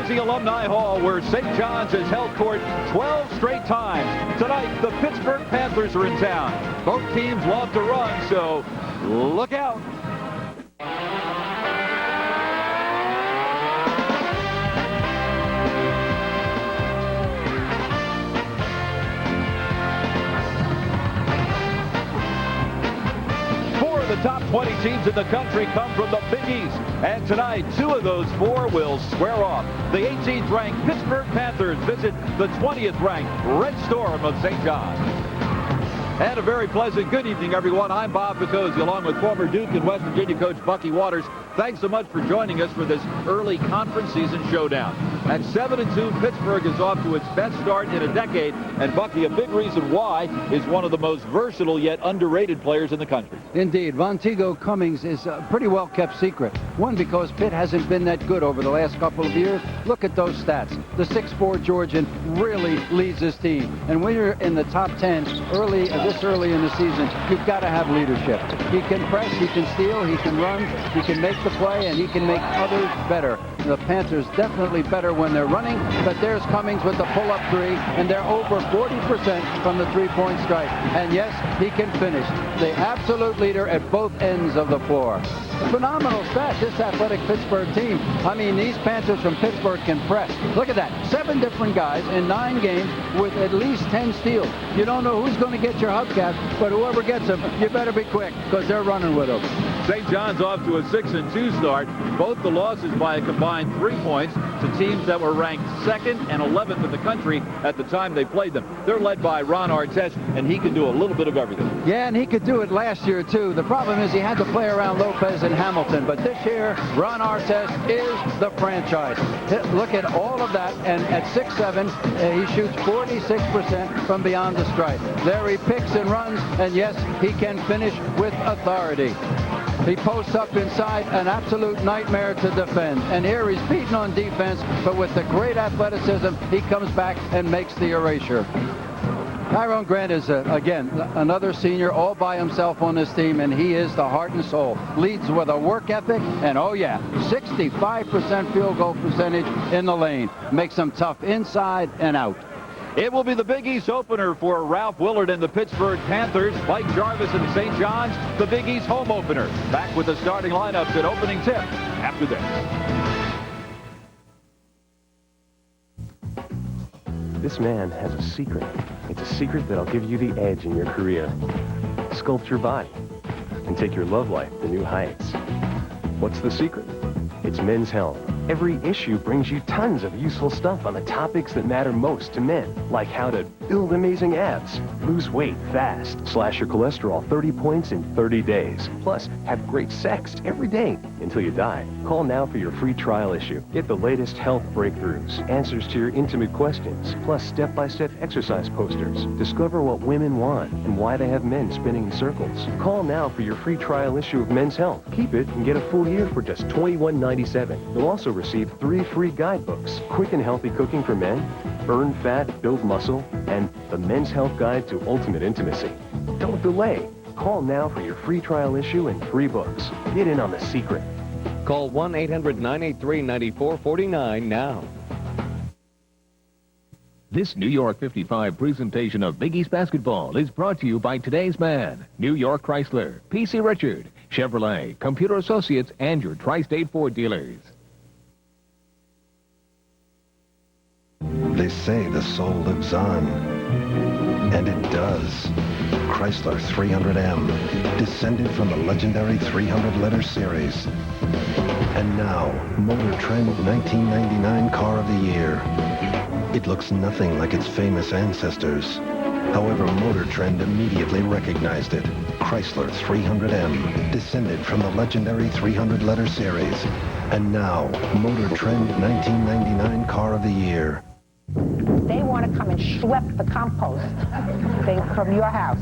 the Alumni Hall, where St. John's has held court 12 straight times. Tonight, the Pittsburgh Panthers are in town. Both teams love to run, so look out. The top 20 teams in the country come from the Big East. And tonight, 2 of those 4 will square off. The 18th ranked Pittsburgh Panthers visit the 20th ranked Red Storm of St. John's. And a very pleasant good evening, everyone. I'm Bob Picozzi, along with former Duke and West Virginia coach Bucky Waters. Thanks so much for joining us for this early conference season showdown. At 7-2, Pittsburgh is off to its best start in a decade. And Bucky, a big reason why is one of the most versatile yet underrated players in the country. Indeed. Montego Cummings is a pretty well-kept secret. One, because Pitt hasn't been that good over the last couple of years. Look at those stats. The 6'4" Georgian really leads his team. And when you're in the top 10 this early in the season, you've got to have leadership. He can press, he can steal, he can run, he can make the play, and he can make others better. The Panthers definitely better when they're running, but there's Cummings with the pull-up 3, and they're over 40% from the three-point stripe. And yes, he can finish. The absolute leader at both ends of the floor. Phenomenal stat, this athletic Pittsburgh team. I mean, these Panthers from Pittsburgh can press. Look at that. 7 different guys in 9 games with at least 10 steals. You don't know who's going to get your hubcap, but whoever gets them, you better be quick, because they're running with them. St. John's off to a 6-2 start. Both the losses by a combined 3 points to teams that were ranked 2nd and 11th in the country at the time they played them. They're led by Ron Artest, and he can do a little bit of everything. Yeah, and he could do it last year, too. The problem is he had to play around Lopez and Hamilton, but this year, Ron Artest is the franchise. Look at all of that, and at 6'7", he shoots 46% from beyond the stripe. There he picks and runs, and yes, he can finish with authority. He posts up inside, an absolute nightmare to defend. And here he's beaten on defense, but with the great athleticism, he comes back and makes the erasure. Tyrone Grant is, again, another senior all by himself on this team, and he is the heart and soul. Leads with a work ethic, and oh yeah, 65% field goal percentage in the lane. Makes them tough inside and out. It will be the Big East opener for Ralph Willard and the Pittsburgh Panthers. Mike Jarvis and St. John's, the Big East home opener. Back with the starting lineups and opening tip after this. This man has a secret. It's a secret that'll give you the edge in your career. Sculpt your body and take your love life to new heights. What's the secret? It's Men's Health. Every issue brings you tons of useful stuff on the topics that matter most to men, like how to build amazing abs, lose weight fast, slash your cholesterol 30 points in 30 days, plus have great sex every day until you die. Call now for your free trial issue. Get the latest health breakthroughs, answers to your intimate questions, plus step-by-step exercise posters. Discover what women want and why they have men spinning in circles. Call now for your free trial issue of Men's Health. Keep it and get a full year for just $21.97. You'll also receive 3 free guidebooks: Quick and Healthy Cooking for Men, Burn Fat, Build Muscle, and The Men's Health Guide to Ultimate Intimacy. Don't delay. Call now for your free trial issue and 3 books. Get in on the secret. Call 1-800-983-9449 now. This New York 55 presentation of Big East basketball is brought to you by today's man, New York Chrysler, P.C. Richard, Chevrolet, Computer Associates, and your Tri-State Ford dealers. They say the soul lives on, and it does. Chrysler 300M, descended from the legendary 300-letter series. And now, Motor Trend 1999 Car of the Year. It looks nothing like its famous ancestors. However, Motor Trend immediately recognized it. Chrysler 300M, descended from the legendary 300-letter series. And now, Motor Trend 1999 Car of the Year. They want to come and schlep the compost thing from your house.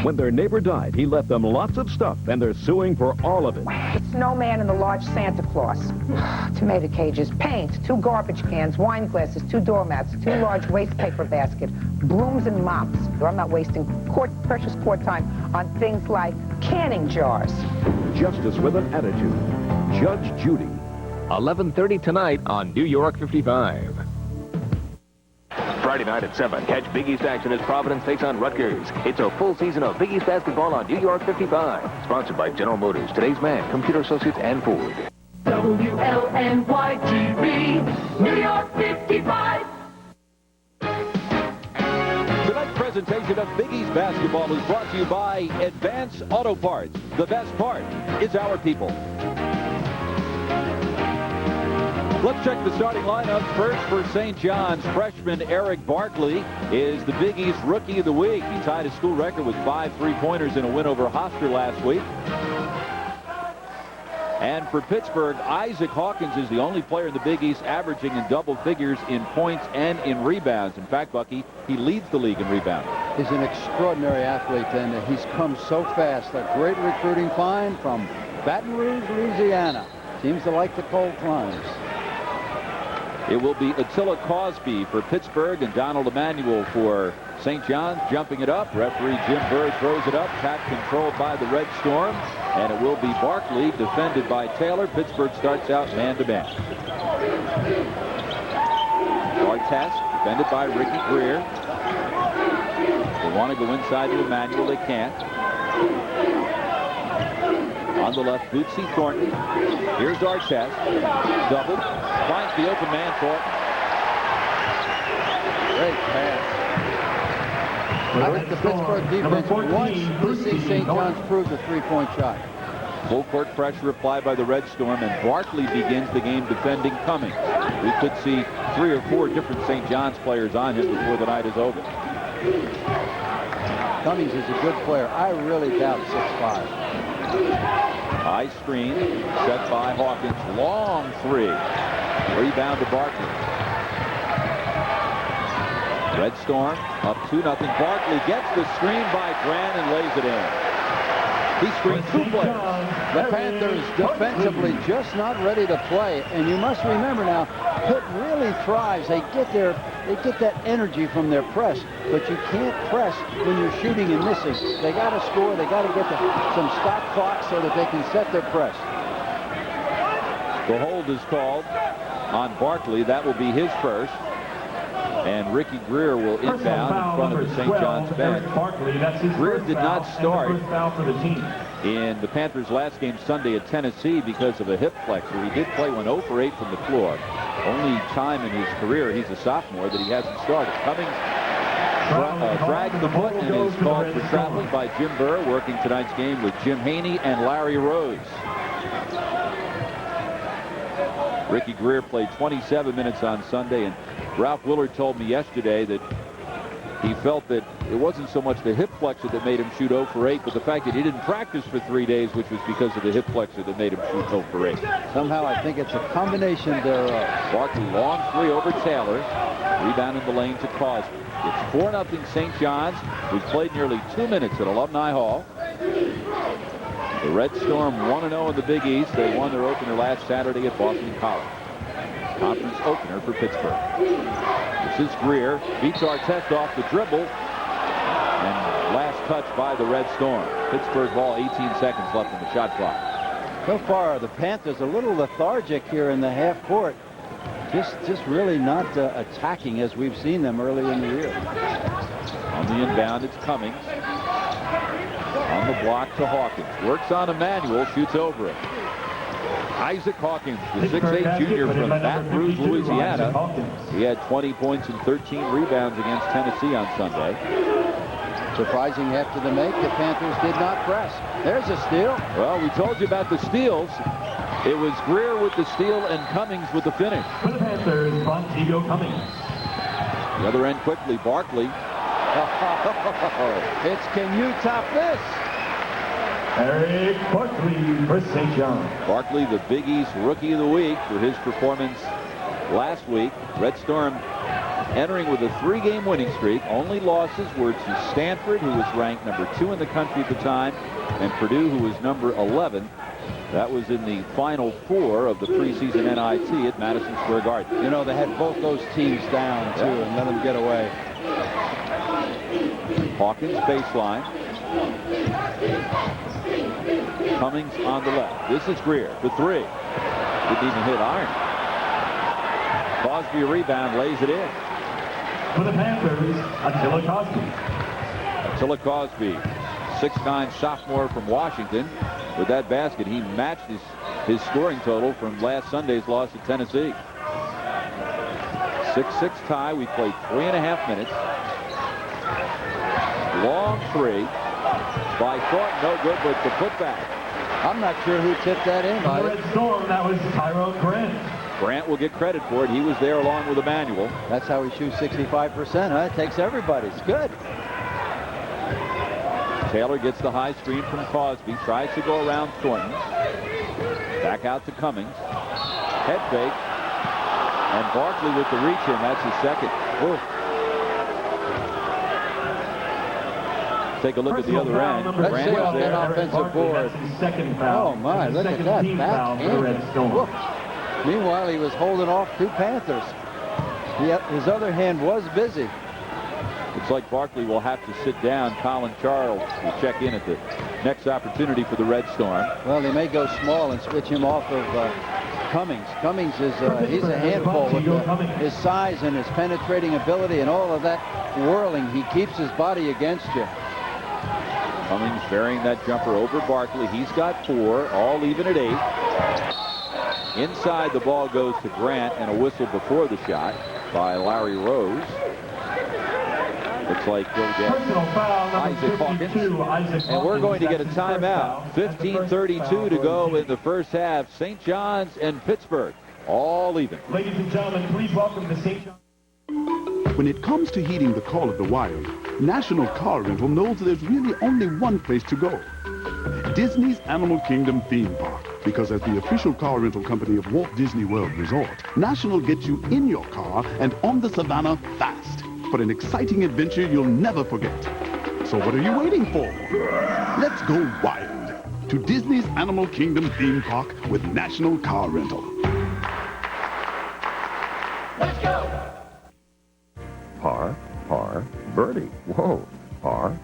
When their neighbor died, he left them lots of stuff, and they're suing for all of it. The snowman and the large Santa Claus. Tomato cages, paint, 2 garbage cans, wine glasses, 2 doormats, 2 large waste paper baskets, brooms and mops. I'm not wasting precious court time on things like canning jars. Justice with an attitude. Judge Judy. 11:30 tonight on New York 55. Friday night at 7, catch Big East action as Providence takes on Rutgers. It's a full season of Big East basketball on New York 55. Sponsored by General Motors, Today's Man, Computer Associates, and Ford. WLNY-TV, New York 55. Tonight's presentation of Big East basketball is brought to you by Advance Auto Parts. The best part is our people. Let's check the starting lineup. First for St. John's, freshman Eric Barkley is the Big East Rookie of the Week. He tied a school record with 5 3-pointers in a win over Hofstra last week. And for Pittsburgh, Isaac Hawkins is the only player in the Big East averaging in double figures in points and in rebounds. In fact, Bucky, he leads the league in rebounding. He's an extraordinary athlete, and he's come so fast. A great recruiting find from Baton Rouge, Louisiana. Seems to like the cold climbs. It will be Attila Cosby for Pittsburgh and Donald Emanuel for St. John's. Jumping it up. Referee Jim Burr throws it up. Tap controlled by the Red Storm. And it will be Barkley defended by Taylor. Pittsburgh starts out man-to-man. Artest defended by Ricky Greer. They want to go inside to Emanuel. They can't. On the left, Bootsy Thornton. Here's Artest. Double. Finds the open man, Thornton. Great pass. I think the Pittsburgh defense wants to see St. John's prove the three-point shot. Full court pressure applied by the Red Storm, and Barkley begins the game defending Cummings. We could see 3 or 4 different St. John's players on him before the night is over. Cummings is a good player. I really doubt 6'5". High screen set by Hawkins. Long 3. Rebound to Barkley. Red Storm up 2-0. Barkley gets the screen by Grant and lays it in. He screens 2 players. The Panthers defensively just not ready to play. And you must remember now, Pitt really thrives. They get that energy from their press, but you can't press when you're shooting and missing. They got to score. They got to get some stop clock so that they can set their press. The hold is called on Barkley. That will be his first. And Ricky Greer will inbound in front of the St. John's bench. Greer did not start in the Panthers' last game Sunday at Tennessee because of a hip flexor. He did play 1 0 for 8 from the floor. Only time in his career, he's a sophomore, that he hasn't started. Cummings drags the foot and is called for traveling by Jim Burr, working tonight's game with Jim Haney and Larry Rose. Ricky Greer played 27 minutes on Sunday, and Ralph Willard told me yesterday that he felt that it wasn't so much the hip flexor that made him shoot 0 for 8, but the fact that he didn't practice for 3 days, which was because of the hip flexor that made him shoot 0 for 8. Somehow I think it's a combination thereof. Barkley, long 3 over Taylor. Rebound in the lane to Cosby. It's 4-0 St. John's. We've played nearly 2 minutes at Alumni Hall. The Red Storm 1-0 in the Big East. They won their opener last Saturday at Boston College. Conference opener for Pittsburgh. This is Greer. Beats Artest off the dribble. And last touch by the Red Storm. Pittsburgh ball, 18 seconds left in the shot clock. So far, the Panthers a little lethargic here in the half court. Just really not attacking as we've seen them early in the year. On the inbound, it's Cummings. On the block to Hawkins. Works on Emanuel, shoots over it. Isaac Hawkins, the 6'8 junior from Baton Rouge, Louisiana. He had 20 points and 13 rebounds against Tennessee on Sunday. Surprising after the make, the Panthers did not press. There's a steal. Well, we told you about the steals. It was Greer with the steal and Cummings with the finish. For the Panthers, Bontigo Cummings. The other end quickly, Barkley. It's can you top this? Eric Barkley for St. John. Barkley, the Big East Rookie of the Week for his performance last week. Red Storm entering with a 3-game winning streak. Only losses were to Stanford, who was ranked number 2 in the country at the time, and Purdue, who was number 11. That was in the Final 4 of the preseason NIT at Madison Square Garden. You know, they had both those teams down, too, and let them get away. Hawkins baseline. Cummings on the left. This is Greer for 3. Didn't even hit iron. Cosby rebound, lays it in. For the Panthers, Attila Cosby. Attila Cosby, 6'9" sophomore from Washington. With that basket, he matched his scoring total from last Sunday's loss to Tennessee. 6-6 tie. We played 3.5 minutes. Long three by Thornton, no good, but the putback. I'm not sure who tipped that in. The Red Storm, that was Tyrone Grant. Grant will get credit for it. He was there along with Emmanuel. That's how he shoots 65%, huh? It takes everybody. It's good. Taylor gets the high screen from Cosby. Tries to go around Thornton. Back out to Cummings. Head fake. And Barkley with the reach in. That's his second. Ooh. Take a look at the other end. Let's Grant see was on there. that offensive board. Second foul. Oh, my, look at that. Backhand. Meanwhile, he was holding off 2 Panthers. His other hand was busy. Looks like Barkley will have to sit down. Colin Charles will check in at the next opportunity for the Red Storm. Well, they may go small and switch him off of Cummings. Cummings is he's a handful with his size and his penetrating ability and all of that whirling. He keeps his body against you. Cummings burying that jumper over Barkley. He's got 4, all even at 8. Inside, the ball goes to Grant, and a whistle before the shot by Larry Rose. Looks like he'll get Isaac Hawkins. And we're going to get a timeout. 15:32 to go in the first half. St. John's and Pittsburgh, all even. Ladies and gentlemen, please welcome the St. John's. When it comes to heeding the call of the wild, National Car Rental knows there's really only one place to go. Disney's Animal Kingdom theme park. Because as the official car rental company of Walt Disney World Resort, National gets you in your car and on the savannah fast for an exciting adventure you'll never forget. So what are you waiting for? Let's go wild to Disney's Animal Kingdom theme park with National Car Rental. Let's go! Par, birdie. Whoa, par.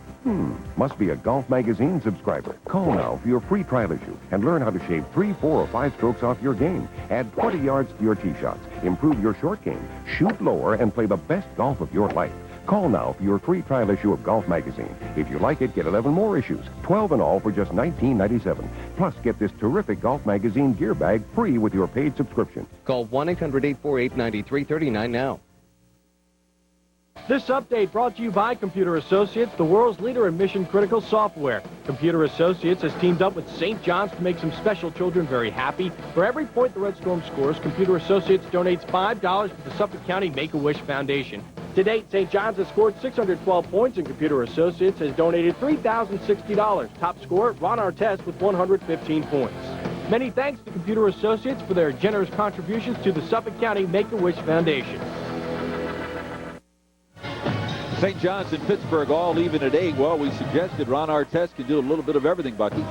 Must be a Golf Magazine subscriber. Call now for your free trial issue and learn how to shave 3, 4, or 5 strokes off your game. Add 20 yards to your tee shots. Improve your short game. Shoot lower and play the best golf of your life. Call now for your free trial issue of Golf Magazine. If you like it, get 11 more issues, 12 in all for just $19.97. Plus, get this terrific Golf Magazine gear bag free with your paid subscription. Call 1-800-848-9339 now. This update brought to you by Computer Associates, the world's leader in mission-critical software. Computer Associates has teamed up with St. John's to make some special children very happy. For every point the Red Storm scores, Computer Associates donates $5 to the Suffolk County Make-A-Wish Foundation. To date, St. John's has scored 612 points, and Computer Associates has donated $3,060. Top scorer, Ron Artest, with 115 points. Many thanks to Computer Associates for their generous contributions to the Suffolk County Make-A-Wish Foundation. St. John's and Pittsburgh all even at 8. Well, we suggested Ron Artest can do a little bit of everything, Bucky.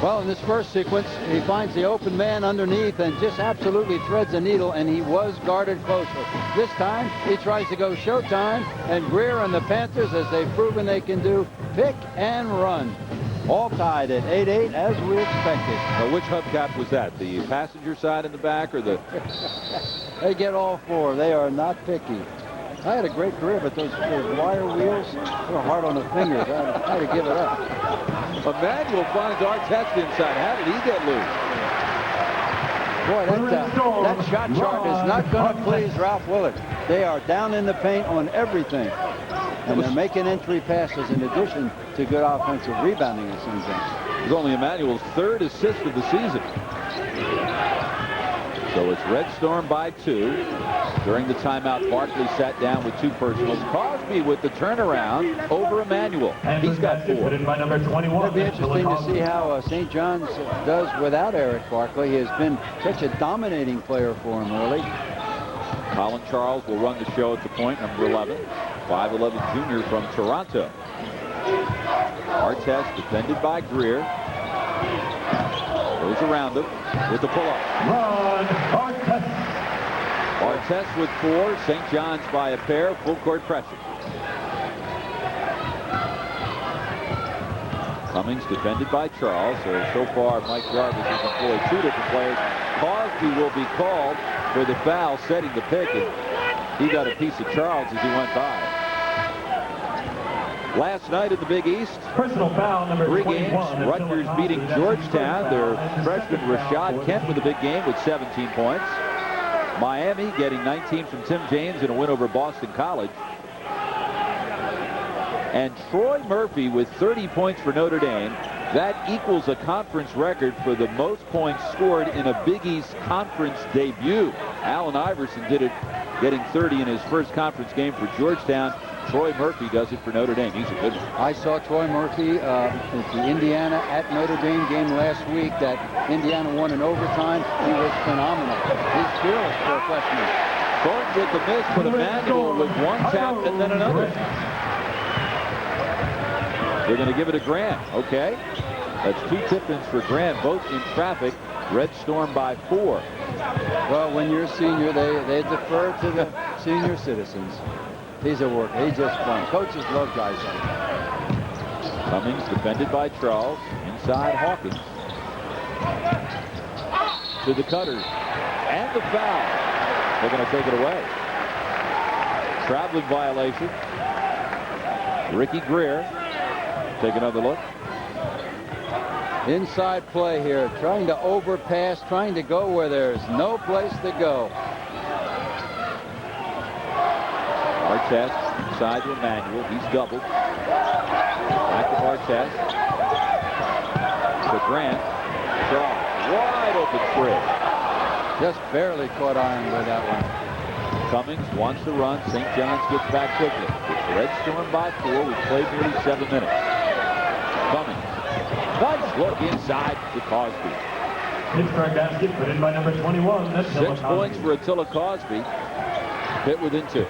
Well, in this first sequence, he finds the open man underneath and just absolutely threads the needle, and he was guarded closely. This time, he tries to go showtime, and Greer and the Panthers, as they've proven they can do, pick and run. All tied at 8-8, as we expected. Now, which hubcap was that? The passenger side in the back or the... They get all 4. They are not picky. I had a great career, but those wire wheels were hard on the fingers. I had to give it up. Emmanuel finds Artest inside. How did he get loose? Boy, that shot chart is not going to please Ralph Willard. They are down in the paint on everything. And they're making entry passes in addition to good offensive rebounding at St. John's. It was only Emmanuel's 3rd assist of the season. So it's Red Storm by 2. During the timeout, Barkley sat down with 2 personals. Crosby with the turnaround over Emmanuel. He's got 4. By number 21. It'll be interesting to see how St. John's does without Eric Barkley. He has been such a dominating player for him early. Colin Charles will run the show at the point, number 11. 5'11" junior from Toronto. Artest defended by Greer. Goes around him with the pull-up. Ron Artest. Artest with 4. St. John's by a pair. Full court pressure. Cummings defended by Charles. So far, Mike Jarvis has employed two different players. Cosby will be called for the foul, setting the pick, and he got a piece of Charles as he went by. Last night in the Big East, Personal foul number 3 21. games. Rutgers beating Georgetown. Their freshman Rashad Kent with a big game with 17 points. Miami getting 19 from Tim James in a win over Boston College. And Troy Murphy with 30 points for Notre Dame. That equals a conference record for the most points scored in a Big East conference debut. Allen Iverson did it, getting 30 in his first conference game for Georgetown. Troy Murphy does it for Notre Dame. He's a good one. I saw Troy Murphy at the Indiana at Notre Dame game last week that Indiana won in overtime. He was phenomenal. He's fearless for a freshman. Thornton with the miss, but Emmanuel with one tap and then another. They're going to give it to Grant. Okay. That's 2 tip-ins for Grant, both in traffic. Red Storm by 4. Well, when you're a senior, they defer to the senior citizens. He's a worker. He's just fun. Coaches love guys like that. Cummings defended by Charles. Inside Hawkins. To the cutters. And the foul. They're going to take it away. Traveling violation. Ricky Greer. Take another look. Inside play here. Trying to overpass. Trying to go where there's no place to go. Artest inside to Emmanuel. He's doubled. Back to Artest. To Grant. Charles. Wide open three. Just barely caught iron with that one. Cummings wants to run. St. John's gets back quickly. It's Red Storm by 4. We've played nearly 7 minutes. Cummings. Nice look inside to Cosby. Pittsburgh basket put in by number 21. That's 6 points for Attila Cosby. Pitt within 2.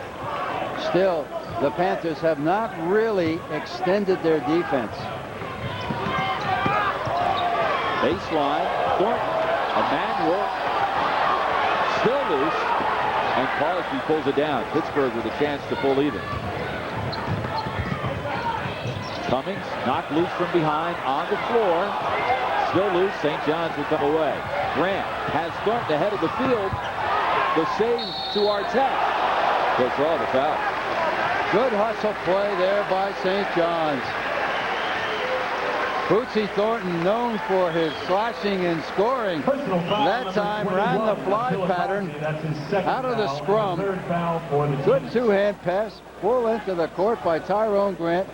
Still, the Panthers have not really extended their defense. Baseline. Thornton. Emmanuel. Still loose. And Cosby pulls it down. Pittsburgh with a chance to pull even. Cummings knocked loose from behind on the floor. Still loose. St. John's will come away. Grant has Thornton ahead of the field. The save to Artest. They'll draw the foul. Good hustle play there by St. John's. Bootsy Thornton, known for his slashing and scoring, that time ran the fly pattern out of the scrum. Good two-hand pass, full length of the court by Tyrone Grant.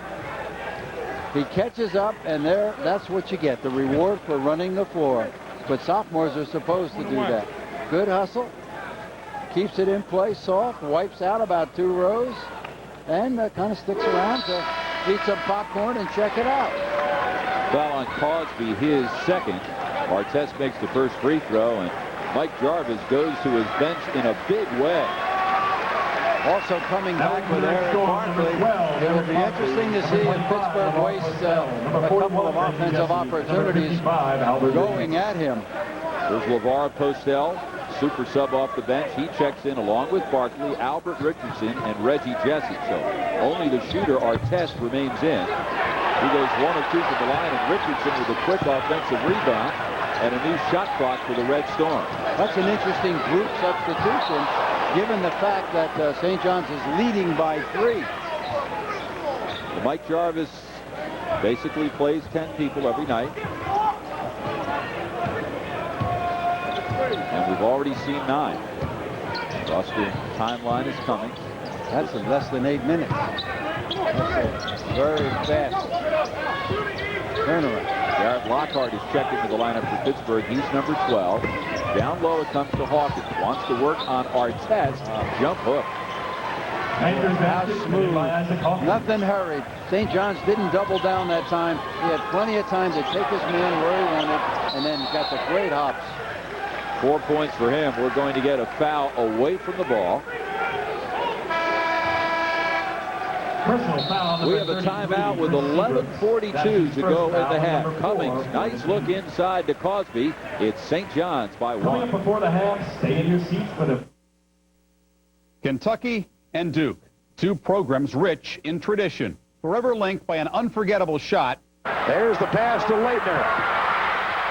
He catches up, and that's what you get, the reward for running the floor. But sophomores are supposed to do that. Good hustle. Keeps it in place, soft, wipes out about 2 rows, and kind of sticks around to eat some popcorn and check it out. Foul on Cosby, his second. Artest makes the first free throw, and Mike Jarvis goes to his bench in a big way. Also coming back with Eric Barkley. It will be interesting to see if Pittsburgh wastes a couple of offensive opportunities going at him. There's LeVar Postel, super sub off the bench. He checks in along with Barkley, Albert Richardson, and Reggie Jesse. So only the shooter, Artest, remains in. He goes 1 of 2 from the line, and Richardson with a quick offensive rebound and a new shot clock for the Red Storm. That's an interesting group substitution, given the fact that St. John's is leading by 3. Well, Mike Jarvis basically plays 10 people every night. And we've already seen 9. Roster timeline is coming. That's in less than 8 minutes. That's a very fast turnaround. Garrett Lockhart is checked into the lineup for Pittsburgh. He's number 12. Down low it comes to Hawkins. Wants to work on Artest. Jump hook. How smooth. Nothing hurried. St. John's didn't double down that time. He had plenty of time to take his man where he wanted, and then got the great hops. 4 points for him. We're going to get a foul away from the ball. We have a timeout with 11:42 to go in the half. Cummings, nice look inside to Cosby. It's St. John's by 1. Coming up before the half, stay in your seats for the Kentucky and Duke, 2 programs rich in tradition, forever linked by an unforgettable shot There's the pass to Leitner.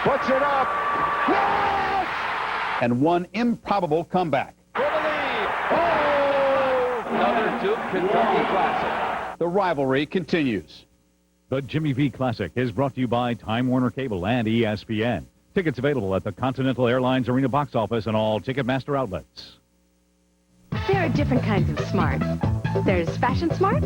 Puts it up. Yes! And one improbable comeback. For the lead. Oh! Another Duke Kentucky Classic. The rivalry continues. The Jimmy V Classic is brought to you by Time Warner Cable and ESPN. Tickets available at the Continental Airlines Arena box office and all Ticketmaster outlets. There are different kinds of smart. There's fashion smart.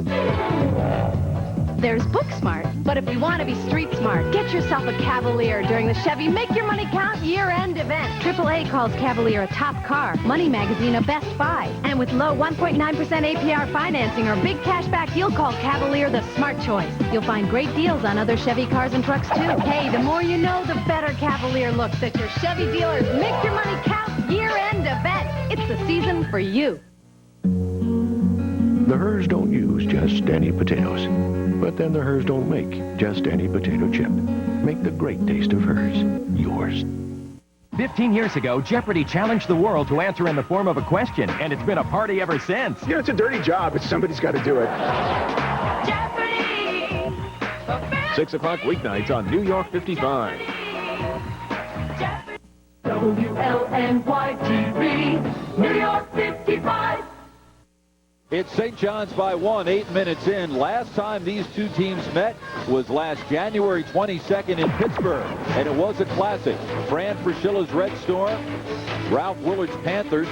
There's book smart. But if you want to be street smart, get yourself a Cavalier during the Chevy Make Your Money Count year-end event. AAA calls Cavalier a top car, Money Magazine a best buy. And with low 1.9% APR financing or big cashback, you'll call Cavalier the smart choice. You'll find great deals on other Chevy cars and trucks, too. Hey, the more you know, the better Cavalier looks at your Chevy dealer's Make Your Money Count year-end event. It's the season for you. The Hers don't use just any potatoes. But then the Hers don't make just any potato chip. Make the great taste of Hers yours. 15 years ago, Jeopardy challenged the world to answer in the form of a question, and it's been a party ever since. You know, it's a dirty job, but somebody's got to do it. Jeopardy! 6 o'clock weeknights on New York 55. WLNY-TV, New York 55. It's St. John's by 1, 8 minutes in. Last time these two teams met was last January 22nd in Pittsburgh, and it was a classic. Fran Fraschilla's Red Storm, Ralph Willard's Panthers.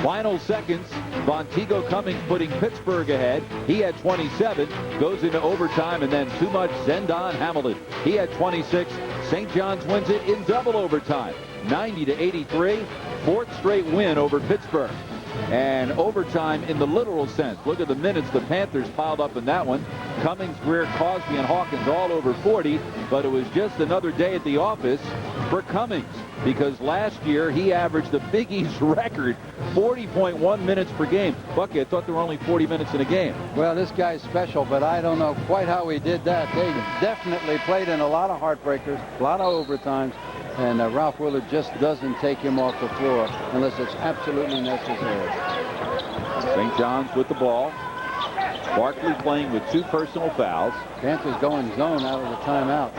Final seconds, Vonteego Cummings putting Pittsburgh ahead. He had 27, goes into overtime, and then too much Zendon Hamilton. He had 26. St. John's wins it in double overtime, 90-83, fourth straight win over Pittsburgh. And overtime in the literal sense. Look at the minutes the Panthers piled up in that one. Cummings, Greer, Cosby, and Hawkins all over 40, but it was just another day at the office for Cummings because last year he averaged the Big East record 40.1 minutes per game. Bucky, I thought there were only 40 minutes in a game. Well, this guy's special, but I don't know quite how he did that. They definitely played in a lot of heartbreakers, a lot of overtimes. And Ralph Willard just doesn't take him off the floor unless it's absolutely necessary. St. John's with the ball. Barkley playing with 2 personal fouls. Panthers going zone out of the timeout.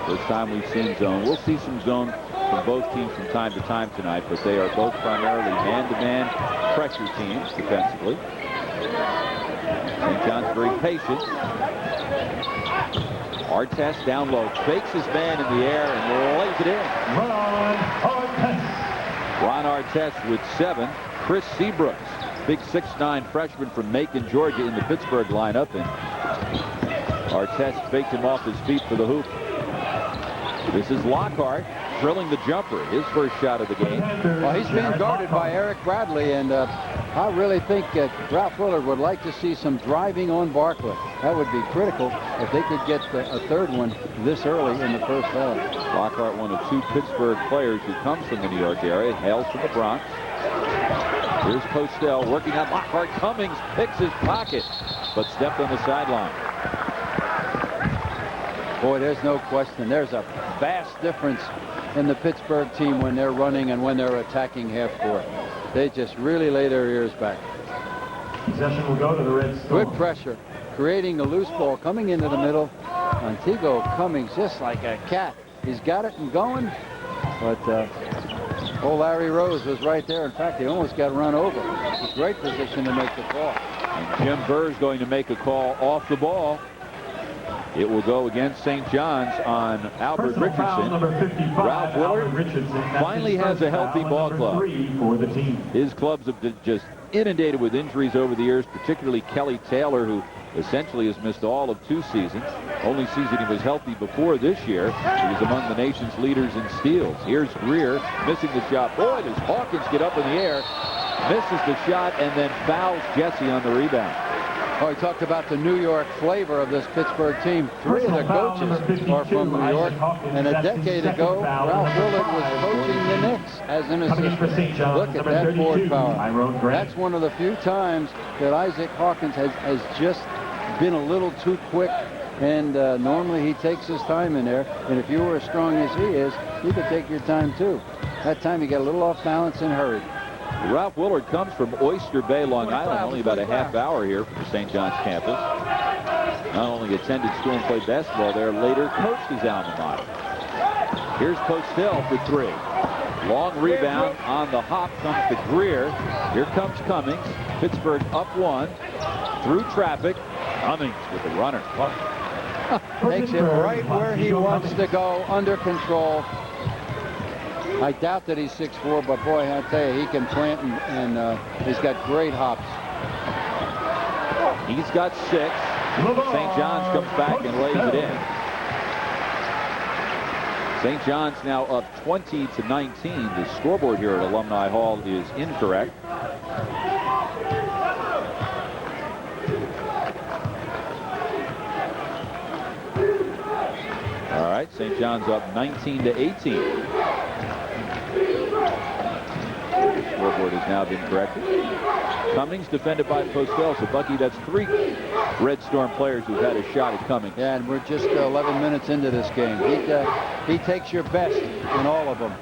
First time we've seen zone. We'll see some zone from both teams from time to time tonight, but they are both primarily man-to-man pressure teams defensively. St. John's very patient. Artest down low, fakes his man in the air and lays it in. Ron Artest with 7. Chris Seabrooks, big 6'9" freshman from Macon, Georgia, in the Pittsburgh lineup. And Artest faked him off his feet for the hoop. This is Lockhart drilling the jumper, his first shot of the game. Well, he's being guarded by Eric Bradley, and I really think Ralph Willard would like to see some driving on Barkley. That would be critical if they could get a third one this early in the first half. Lockhart, one of 2 Pittsburgh players who comes from the New York area, hails from the Bronx. Here's Postel working on Lockhart. Cummings picks his pocket, but stepped on the sideline. Boy, there's no question. There's a vast difference in the Pittsburgh team when they're running and when they're attacking half court. They just really lay their ears back. Possession will go to the Red Storm. Good pressure, creating a loose ball, coming into the middle. Vonteego Cummings just like a cat. He's got it and going, but old Larry Rose was right there. In fact, he almost got run over. It's a great position to make the call. And Jim Burr's going to make a call off the ball. It will go against St. John's on Albert Richardson. Ralph Willard finally has a healthy ball club. His clubs have been just inundated with injuries over the years, particularly Kelly Taylor, who essentially has missed all of 2 seasons. Only season he was healthy before this year. He was among the nation's leaders in steals. Here's Greer missing the shot. Boy, does Hawkins get up in the air, misses the shot, and then fouls Jesse on the rebound. Oh, he talked about the New York flavor of this Pittsburgh team. 3 of the coaches are from New York. And a decade ago, Ralph Willard was coaching the Knicks as an assistant. Look at that board power. That's one of the few times that Isaac Hawkins has just been a little too quick. And normally he takes his time in there. And if you were as strong as he is, you could take your time too. That time he got a little off balance and hurried. Ralph Willard comes from Oyster Bay, Long Island, only about a half hour here from the St. John's campus. not only attended school and played basketball there, later coached his alma mater. Here's Postell for three. Long rebound on the hop comes to Greer. Here comes Cummings. Pittsburgh up one. Through traffic. Cummings with the runner. Takes it right where he wants to go, under control. I doubt that he's 6'4", but boy, I tell you, he can plant and he's got great hops. He's got 6. St. John's comes back and lays it in. St. John's now up 20-19. The scoreboard here at Alumni Hall is incorrect. All right, St. John's up 19-18. Scoreboard has now been corrected. Cummings defended by Postell. So, Bucky, that's 3 Red Storm players who've had a shot at Cummings. Yeah, and we're just 11 minutes into this game. He takes your best in all of them.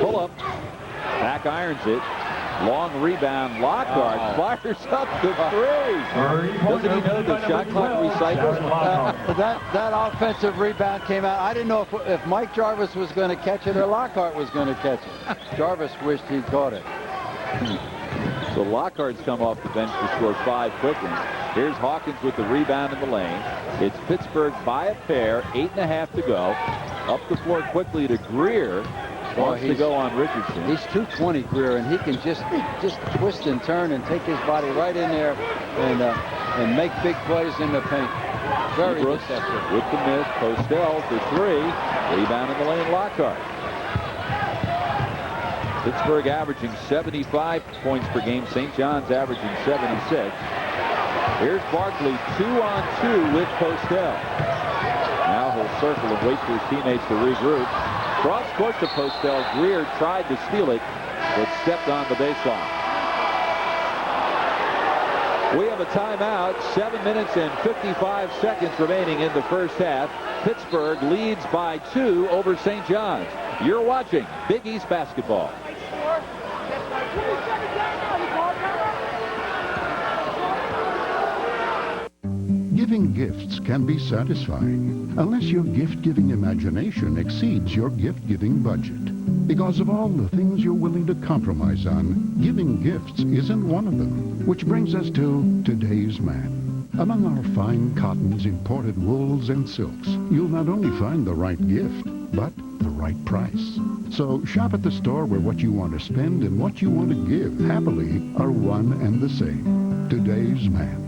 Pull up. Back irons it. Long rebound. Lockhart fires up the 3. Doesn't he know the shot clock recycles? That offensive rebound came out. I didn't know if Mike Jarvis was going to catch it or Lockhart was going to catch it. Jarvis wished he'd caught it. So Lockhart's come off the bench to score 5 quickly. Here's Hawkins with the rebound in the lane. It's Pittsburgh by a pair. 8.5 to go. Up the floor quickly to Greer. Wants to go on Richardson. He's 220, Greer, and he can just twist and turn and take his body right in there and make big plays in the paint. Very deceptive. With the miss, Postell for 3. Rebound in the lane, Lockhart. Pittsburgh averaging 75 points per game. St. John's averaging 76. Here's Barkley 2-on-2 with Postell. Now he'll circle and wait for his teammates to regroup. Cross court to Postell. Greer tried to steal it, but stepped on the baseline. We have a timeout. 7 minutes and 55 seconds remaining in the first half. Pittsburgh leads by 2 over St. John's. You're watching Big East basketball. Giving gifts can be satisfying unless your gift-giving imagination exceeds your gift-giving budget. Because of all the things you're willing to compromise on, giving gifts isn't one of them. Which brings us to today's man. Among our fine cottons, imported wools, and silks, you'll not only find the right gift, but the right price. So shop at the store where what you want to spend and what you want to give happily are one and the same. Today's man.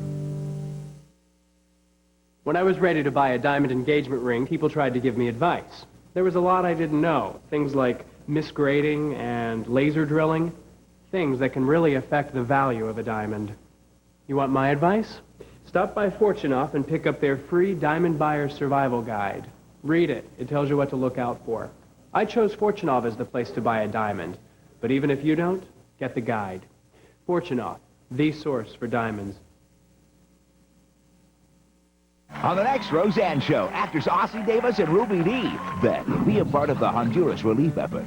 When I was ready to buy a diamond engagement ring, people tried to give me advice. There was a lot I didn't know. Things like misgrading and laser drilling. Things that can really affect the value of a diamond. You want my advice? Stop by Fortunoff and pick up their free Diamond Buyer Survival Guide. Read it. It tells you what to look out for. I chose Fortunoff as the place to buy a diamond. But even if you don't, get the guide. Fortunoff, the source for diamonds. On the next Roseanne Show, actors Ossie Davis and Ruby Dee bet to be a part of the Honduras relief effort.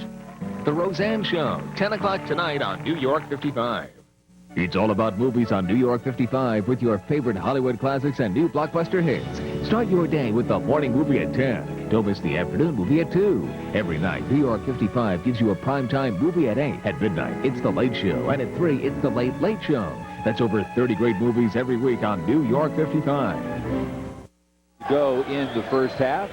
The Roseanne Show, 10 o'clock tonight on New York 55. It's all about movies on New York 55 with your favorite Hollywood classics and new blockbuster hits. Start your day with the morning movie at 10. Don't miss the afternoon movie at 2. Every night, New York 55 gives you a primetime movie at 8. At midnight, it's The Late Show. And at 3, it's The Late Late Show. That's over 30 great movies every week on New York 55. Go in the first half.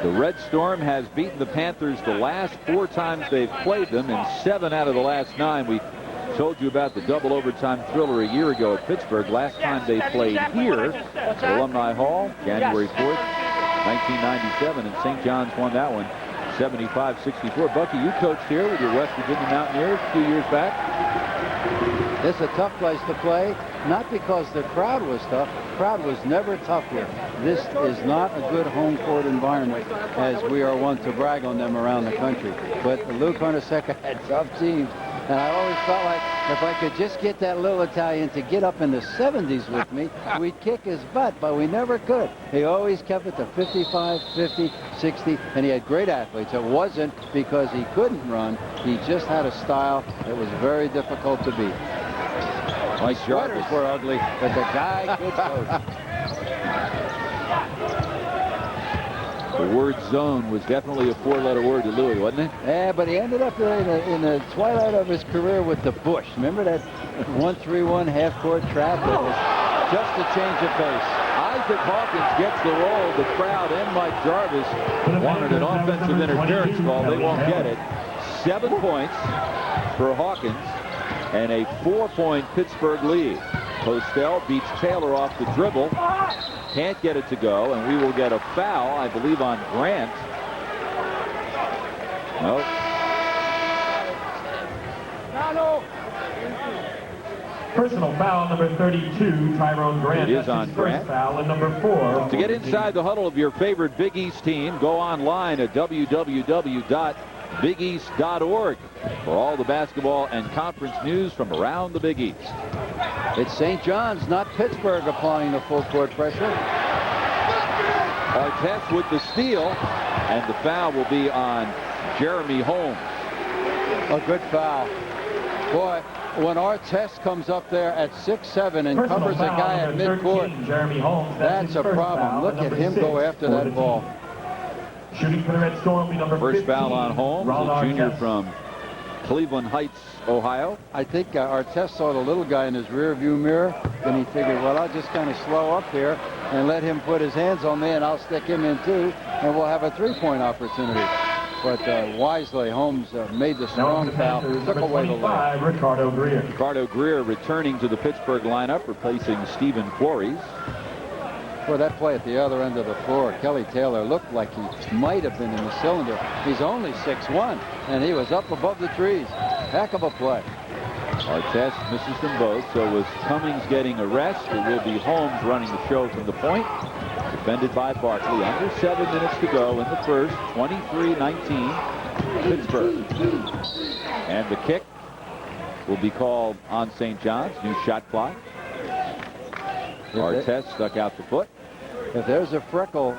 The Red Storm has beaten the Panthers the last 4 times they've played them, and 7 out of the last 9. We told you about the double overtime thriller a year ago at Pittsburgh. Last time they played here at Alumni Hall, January 4th, 1997, and St. John's won that one 75-64. Bucky, you coached here with your West Virginia Mountaineers a few years back. It's a tough place to play, not because the crowd was tough. The crowd was never tough here. This is not a good home court environment, as we are wont to brag on them around the country. But Lou Carnesecca had tough teams, and I always felt like if I could just get that little Italian to get up in the 70s with me, we'd kick his butt, but we never could. He always kept it to 55, 50, 60, and he had great athletes. It wasn't because he couldn't run. He just had a style that was very difficult to beat. Mike Sweaters Jarvis. were ugly, but the guy could coach. The word zone was definitely a 4-letter word to Louis, wasn't it? Yeah, but he ended up in the twilight of his career with the Bush. Remember that 1-3-1 half-court trap? It was just a change of pace. Isaac Hawkins gets the roll. The crowd and Mike Jarvis wanted an offensive interference call. They won't get it. 7 points for Hawkins and a 4-point Pittsburgh lead. Postel beats Taylor off the dribble. Can't get it to go, and we will get a foul, I believe, on Grant. Nope. Personal foul number 32, Tyrone Grant. It is That's on his Grant. First foul, and number 4. To get inside the huddle of your favorite Big East team, go online at www.bigeast.org for all the basketball and conference news from around the Big East. It's St. John's, not Pittsburgh, applying the full court pressure. Artest with the steal, and the foul will be on Jeremy Holmes. A good foul. Boy, when Artest comes up there at 6'7" and Personal covers a foul guy at number midcourt, 13, Jeremy Holmes. that's his a first problem. foul, Look and at number him 6 go after for that the ball. team. Shooting for the Red Storm will be number First 15, foul on Holmes, Ron a junior Artest. from Cleveland Heights, Ohio. I think Artest saw the little guy in his rear view mirror, and he figured, well, I'll just kind of slow up here and let him put his hands on me, and I'll stick him in too, and we'll have a three-point opportunity. But wisely, Holmes made the strong foul, took away the lead. Ricardo Greer. Ricardo Greer returning to the Pittsburgh lineup, replacing Stephen Flores. For that play at the other end of the floor, Kelly Taylor looked like he might have been in the cylinder. He's only 6'1", and he was up above the trees. Heck of a play. Artest misses them both, so with Cummings getting a rest, it will be Holmes running the show from the point. Defended by Barkley. Under 7 minutes to go in the first. 23-19 Pittsburgh. And the kick will be called on St. John's. New shot clock. Artest stuck out the foot. If there's a freckle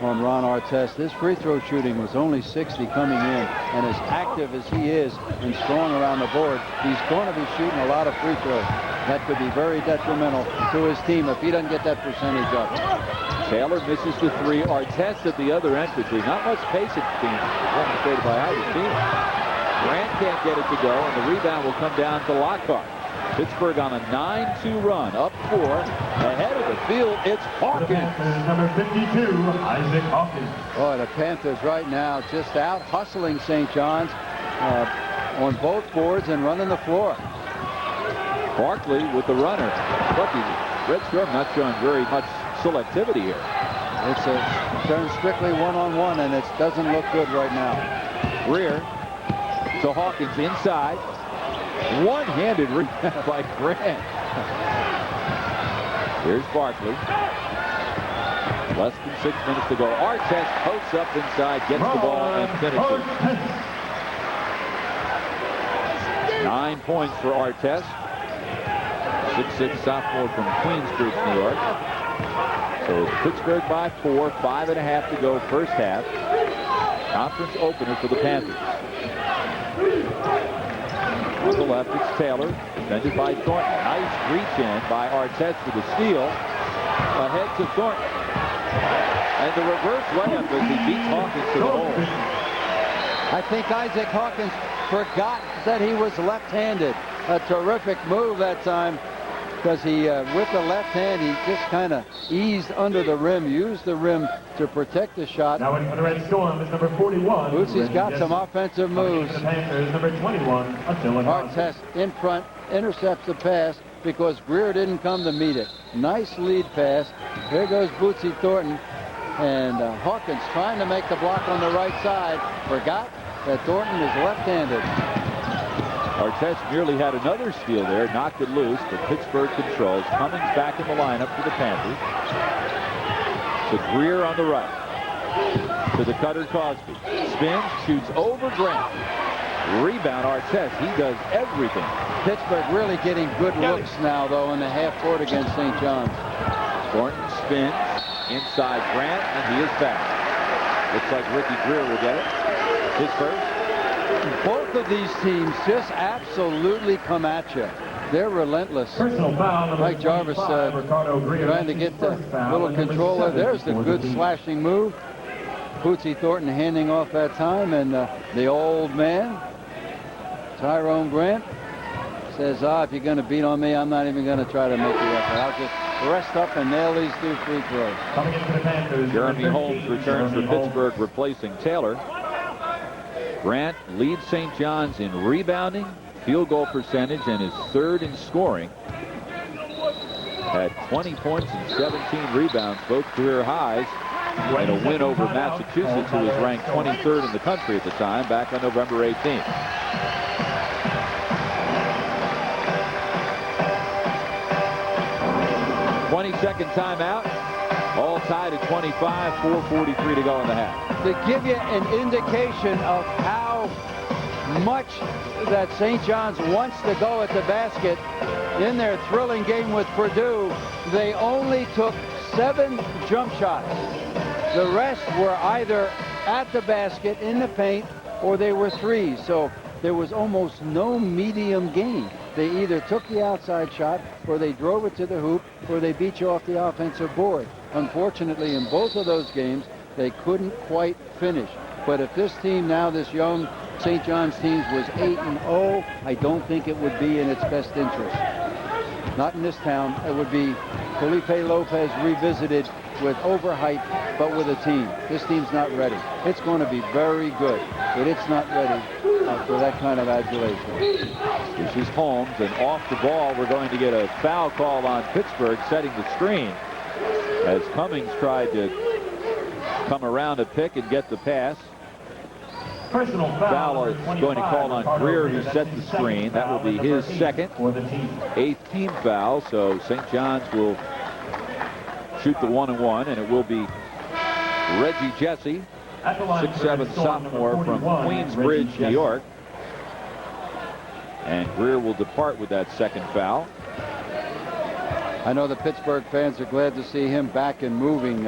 on Ron Artest, his free throw shooting was only 60 coming in, and as active as he is and strong around the board, he's going to be shooting a lot of free throws. That could be very detrimental to his team if he doesn't get that percentage up. Taylor misses the three. Artest at the other end quickly. Not much pace it seems demonstrated by either team. Grant can't get it to go, and the rebound will come down to Lockhart. Pittsburgh on a 9-2 run, up 4. Ahead of the field, it's Hawkins. Number 52, Isaac Hawkins. Oh, the Panthers right now just out hustling St. John's on both boards and running the floor. Barkley with the runner. Look, Red Storm not showing very much selectivity here. It's a turn strictly one-on-one, and it doesn't look good right now. Greer to Hawkins inside. One-handed rebound by Grant. Here's Barkley. Less than 6 minutes to go. Artest posts up inside, gets the ball, and finishes. 9 points for Artest. 6'6" sophomore from Queensbridge, New York. So it's Pittsburgh by 4, 5.5 to go first half. Conference opener for the Panthers. On the left, it's Taylor, defended by Thornton. Nice reach in by Artest for the steal. Ahead to Thornton. And the reverse layup as he beats Hawkins to the hole. I think Isaac Hawkins forgot that he was left-handed. A terrific move that time, because he, with the left hand, he just kind of eased under the rim, used the rim to protect the shot. Now in for the Red Storm is number 41. Bootsy's got some offensive moves. The Panthers, number 21, Attila Artest in front, intercepts the pass because Greer didn't come to meet it. Nice lead pass. Here goes Bootsy Thornton. And Hawkins trying to make the block on the right side. Forgot that Thornton is left-handed. Artest nearly had another steal there, knocked it loose, but Pittsburgh controls. Cummings back in the lineup for the Panthers. To Greer on the right. To the cutter Cosby. Spins, shoots over Grant. Rebound Artest. He does everything. Pittsburgh really getting good looks now, though, in the half court against St. John's. Thornton spins inside Grant, and he is back. Looks like Ricky Greer will get it. His first. Both of these teams just absolutely come at you. They're relentless. Personal foul, Mike Jarvis trying to get the little controller. There's the good slashing move. Bootsy Thornton handing off that time, and the old man, Tyrone Grant, says, if you're going to beat on me, I'm not even going to try to make the effort. I'll just rest up and nail these 2 free throws. Coming into the Panthers. Jeremy Holmes returns for Pittsburgh, replacing Taylor. Grant leads St. John's in rebounding, field goal percentage, and is 3rd in scoring. Had 20 points and 17 rebounds, both career highs, and a win over Massachusetts, who was ranked 23rd in the country at the time, back on November 18th. Second timeout. All tied at 25, 4:43 to go in the half. To give you an indication of how much that St. John's wants to go at the basket in their thrilling game with Purdue, they only took 7 jump shots. The rest were either at the basket in the paint or they were threes. So there was almost no medium game. They either took the outside shot, or they drove it to the hoop, or they beat you off the offensive board. Unfortunately, in both of those games, they couldn't quite finish. But if this team now, this young St. John's team, was 8-0, I don't think it would be in its best interest. Not in this town. It would be Felipe Lopez revisited with overhype, but with a team. This team's not ready. It's going to be very good, but it's not ready for that kind of adulation. This is Holmes, and off the ball, we're going to get a foul call on Pittsburgh, setting the screen, as Cummings tried to come around a pick and get the pass. Personal Foul is going to call on Greer, who set the screen. That will be his second, 8th team foul, so St. John's will shoot the 1-and-1, and it will be Reggie Jesse, 6'7" sophomore from Queensbridge, New York. And Greer will depart with that second foul. I know the Pittsburgh fans are glad to see him back and moving.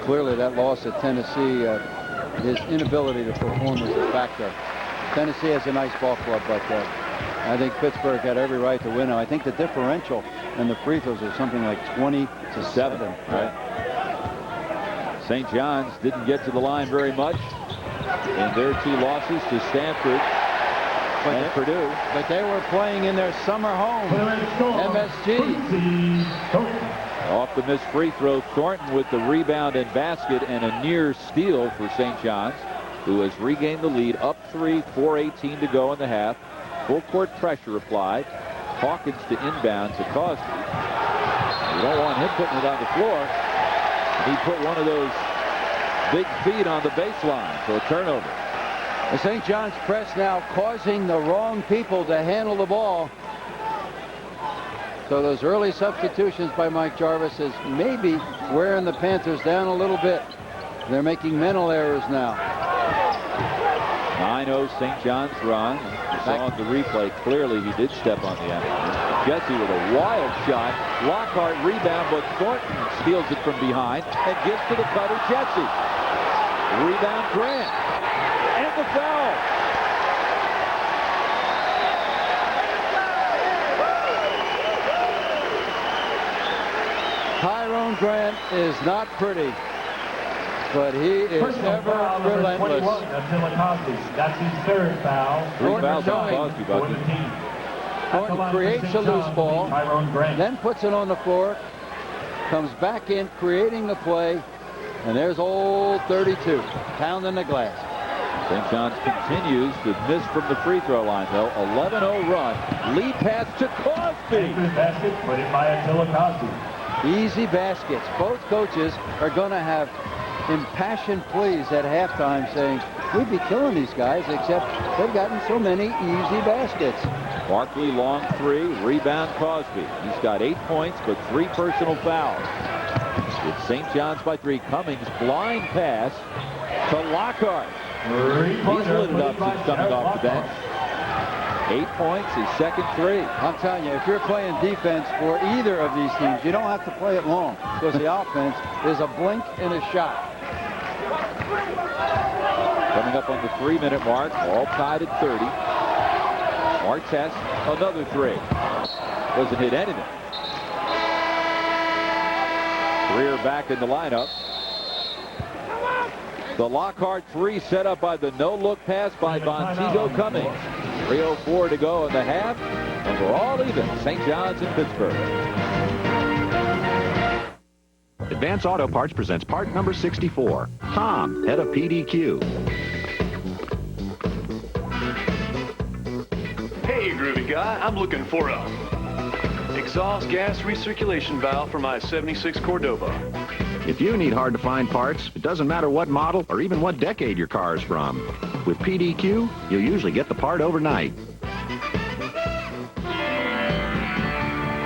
Clearly that loss at Tennessee, his inability to perform was a factor. Tennessee has a nice ball club, but I think Pittsburgh had every right to win. I think the differential in the free throws is something like 20-7. Right. St. John's didn't get to the line very much in their 2 losses to Stanford and Purdue. But they were playing in their summer home, MSG. Off the missed free throw, Thornton with the rebound and basket, and a near steal for St. John's, who has regained the lead, up 3, 4:18 to go in the half. Full court pressure applied. Hawkins to inbound to Cosby. You don't want him putting it on the floor. He put one of those big feet on the baseline for a turnover. The St. John's press now causing the wrong people to handle the ball. So those early substitutions by Mike Jarvis is maybe wearing the Panthers down a little bit. They're making mental errors now. 9-0 St. John's run. You saw on the replay, clearly he did step on the enemy. Jesse with a wild shot. Lockhart rebound, but Thornton steals it from behind and gives to the cutter Jesse. Rebound Grant. And the foul. Tyrone Grant is not pretty, but he is ever relentless. That's his 3rd foul. 3 fouls on Cosby, Bucky. Thornton creates a loose ball, then puts it on the floor, comes back in, creating the play, and there's old 32, pounding the glass. St. John's continues to miss from the free throw line, though. 11-0 run. Lead pass to Cosby. Basket put in by Attila Cosby. Easy baskets. Both coaches are going to have impassioned pleas at halftime saying, we'd be killing these guys, except they've gotten so many easy baskets. Barkley long 3, rebound Cosby. He's got 8 points, but 3 personal fouls. It's St. John's by 3. Cummings, blind pass to Lockhart. He's lit it up since coming off the bench. 8 points, his second 3. I'm telling you, if you're playing defense for either of these teams, you don't have to play it long, because the offense is a blink and a shot. Coming up on the 3-minute mark, all tied at 30. Artest, another 3. Doesn't hit anything. Greer back in the lineup. The Lockhart 3 set up by the no-look pass by Bontigo Cummings. 3:04 to go in the half, and we're all even. St. John's in Pittsburgh. Advance Auto Parts presents part number 64. Tom, head of PDQ. Hey, groovy guy, I'm looking for a exhaust gas recirculation valve for my 76 Cordova. If you need hard-to-find parts, it doesn't matter what model or even what decade your car is from. With PDQ, you'll usually get the part overnight.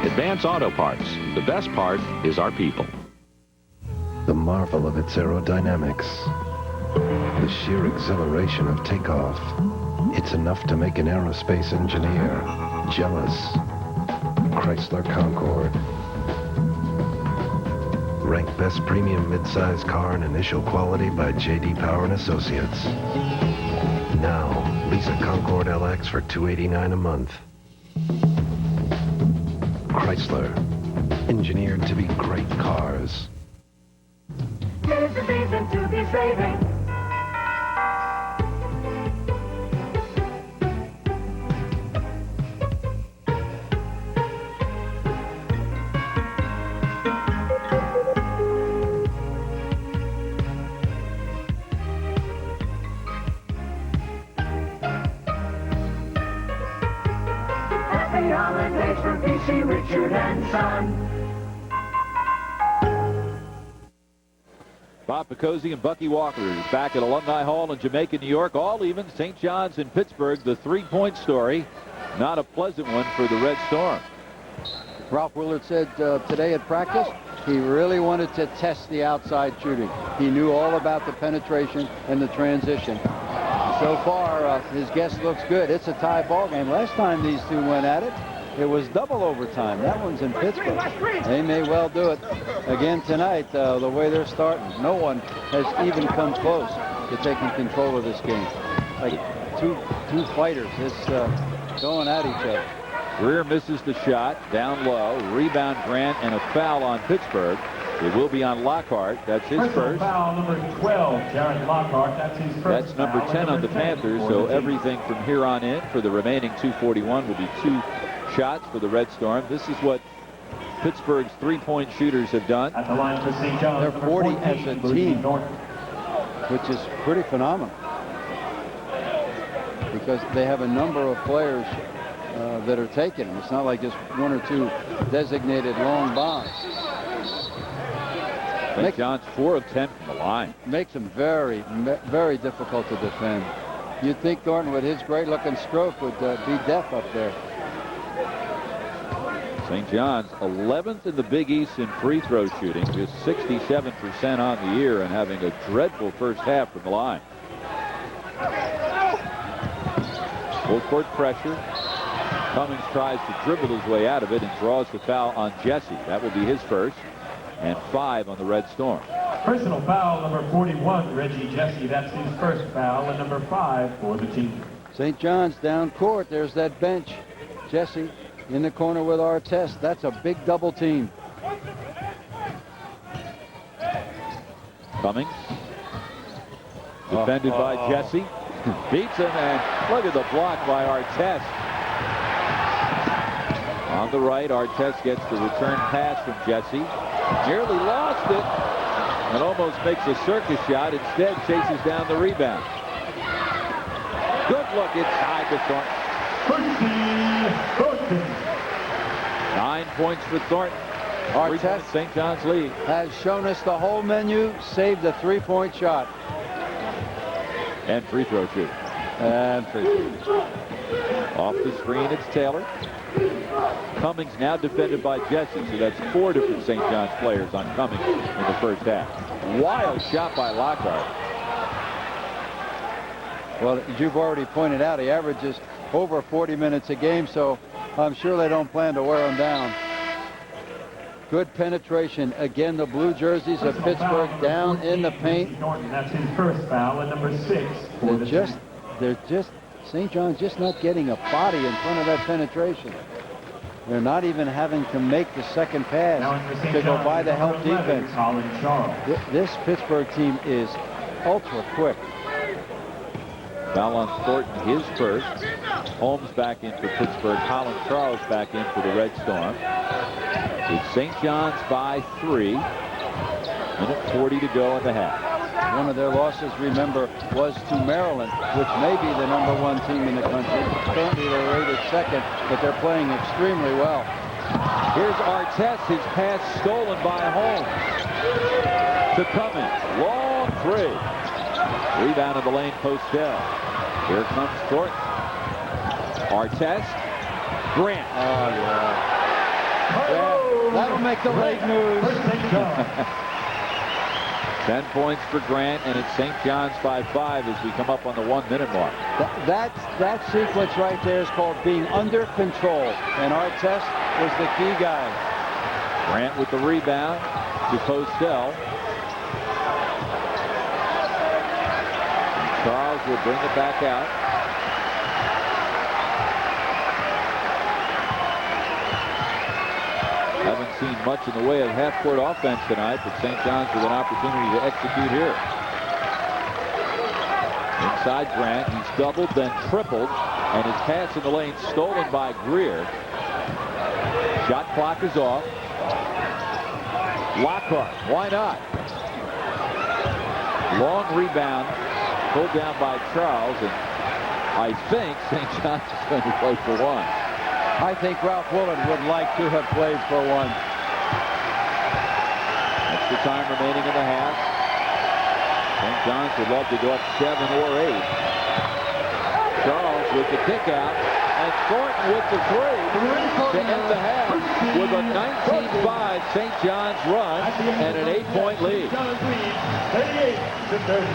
Advance Auto Parts. The best part is our people. The marvel of its aerodynamics. The sheer exhilaration of takeoff. It's enough to make an aerospace engineer jealous. Chrysler Concorde. Ranked best premium midsize car in initial quality by J.D. Power and Associates. Now, lease a Concorde LX for $289 a month. Chrysler, engineered to be great cars. There's a reason to be saving. Happy holidays from PC Richard and Son. Bob Picozzi and Bucky Walker is back at Alumni Hall in Jamaica, New York. All even. St. John's in Pittsburgh. The three-point story. Not a pleasant one for the Red Storm. Ralph Willard said today at practice he really wanted to test the outside shooting. He knew all about the penetration and the transition. So far, his guess looks good. It's a tie ball game. Last time these two went at it, it was double overtime. That one's in Pittsburgh. They may well do it again tonight, the way they're starting. No one has even come close to taking control of this game. Like two fighters just going at each other. Greer misses the shot, down low, rebound Grant, and a foul on Pittsburgh. It will be on Lockhart. That's his first. Foul number 12, Jared Lockhart. That's his first. That's number 10 on the Panthers, so everything from here on in for the remaining 2:41 will be 2 shots for the Red Storm. This is what Pittsburgh's three-point shooters have done. At the line for St. John's. They're 40 as a team, which is pretty phenomenal. Because they have a number of players that are taking them. It's not like just one or two designated long bombs. St. John's 4 of 10 from the line. Makes them very, very difficult to defend. You'd think Thornton, with his great-looking stroke, would be deaf up there. St. John's 11th in the Big East in free throw shooting, just 67% on the year, and having a dreadful first half from the line. Full court pressure. Cummings tries to dribble his way out of it and draws the foul on Jesse. That will be his first, and 5 on the Red Storm. Personal foul number 41, Reggie Jesse. That's his first foul, and number 5 for the team. St. John's down court. There's that bench. Jesse in the corner with Artest. That's a big double team. Cummings. Defended by Jesse. Beats him, and look at the block by Artest. On the right, Artest gets the return pass from Jesse. Nearly lost it and almost makes a circus shot. Instead, chases down the rebound. Good look inside the Thornton. 9 points for Thornton. Artest, St. John's lead, has shown us the whole menu, save the three-point shot. And free throw shooting. And free throw. Off the screen, it's Taylor. Cummings now defended by Jesse, so that's 4 different St. John's players on Cummings in the first half. Wild shot by Lockhart. Well, as you've already pointed out, he averages over 40 minutes a game, so I'm sure they don't plan to wear him down. Good penetration. Again, the blue jerseys of Pittsburgh down in the paint. That's his first foul, and number 6 for the team. They're just, St. John's just not getting a body in front of that penetration. They're not even having to make the second pass to go by the help defense. This Pittsburgh team is ultra quick. Foul on Thornton, his first. Holmes back in for Pittsburgh. Colin Charles back in for the Red Storm. It's St. John's by 3. Minute 40 to go in the half. One of their losses, remember, was to Maryland, which may be the #1 team in the country. Currently they're rated second, but they're playing extremely well. Here's Artest, his pass stolen by Holmes. To Cummings, long 3. Rebound in the lane, Postel. Here comes Thornton. Artest. Grant. Oh, yeah. That'll make the late news. 10 points for Grant, and it's St. John's by 5 as we come up on the 1-minute mark. That sequence right there is called being under control, and Artest was the key guy. Grant with the rebound to Postel. Charles will bring it back out. Haven't seen much in the way of half-court offense tonight, but St. John's with an opportunity to execute here. Inside Grant, he's doubled, then tripled, and his pass in the lane stolen by Greer. Shot clock is off. Lockhart, why not? Long rebound, pulled down by Charles, and I think St. John's is going to play for 1. I think Ralph Willard would like to have played for 1. Extra time remaining in the half. St. John's would love to go up 7 or 8. Charles with the kick out, and Thornton with the 3 to end the half with a 19-5 St. John's run and an 8-point lead.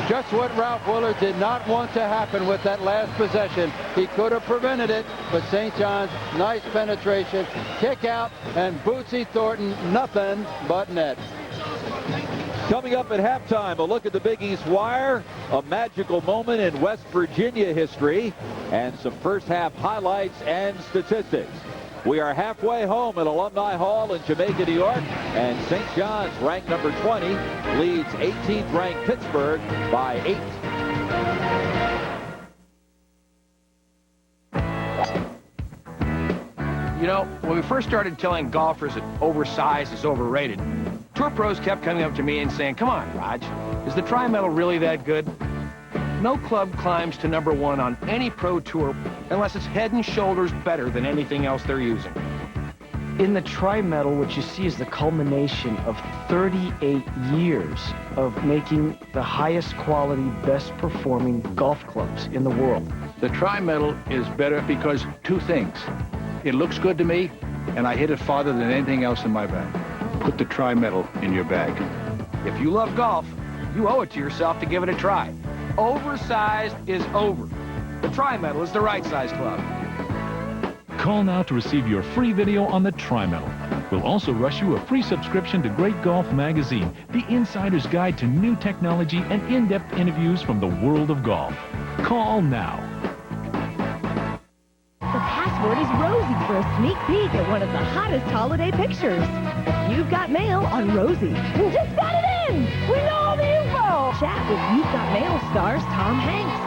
Just what Ralph Willard did not want to happen with that last possession. He could have prevented it, but St. John's, nice penetration, kick out, and Bootsy Thornton, nothing but net. Coming up at halftime, a look at the Big East Wire, a magical moment in West Virginia history, and some first half highlights and statistics. We are halfway home at Alumni Hall in Jamaica, New York, and St. John's, ranked number 20, leads 18th ranked Pittsburgh by 8. You know, when we first started telling golfers that oversized is overrated, tour pros kept coming up to me and saying, "Come on, Raj, is the Tri-Metal really that good?" No club climbs to #1 on any pro tour unless it's head and shoulders better than anything else they're using. In the Tri-Metal, what you see is the culmination of 38 years of making the highest quality, best performing golf clubs in the world. The Tri-Metal is better because 2 things. It looks good to me, and I hit it farther than anything else in my bag. Put the Tri-Metal in your bag. If you love golf, you owe it to yourself to give it a try. Oversized is over. The Tri-Metal is the right size club. Call now to receive your free video on the Tri-Metal. We'll also rush you a free subscription to Great Golf Magazine, the insider's guide to new technology and in-depth interviews from the world of golf. Call now. The password is Rosie for a sneak peek at one of the hottest holiday pictures. You've Got Mail on Rosie. We just got it in! We know all the info! Chat with You've Got Mail stars Tom Hanks,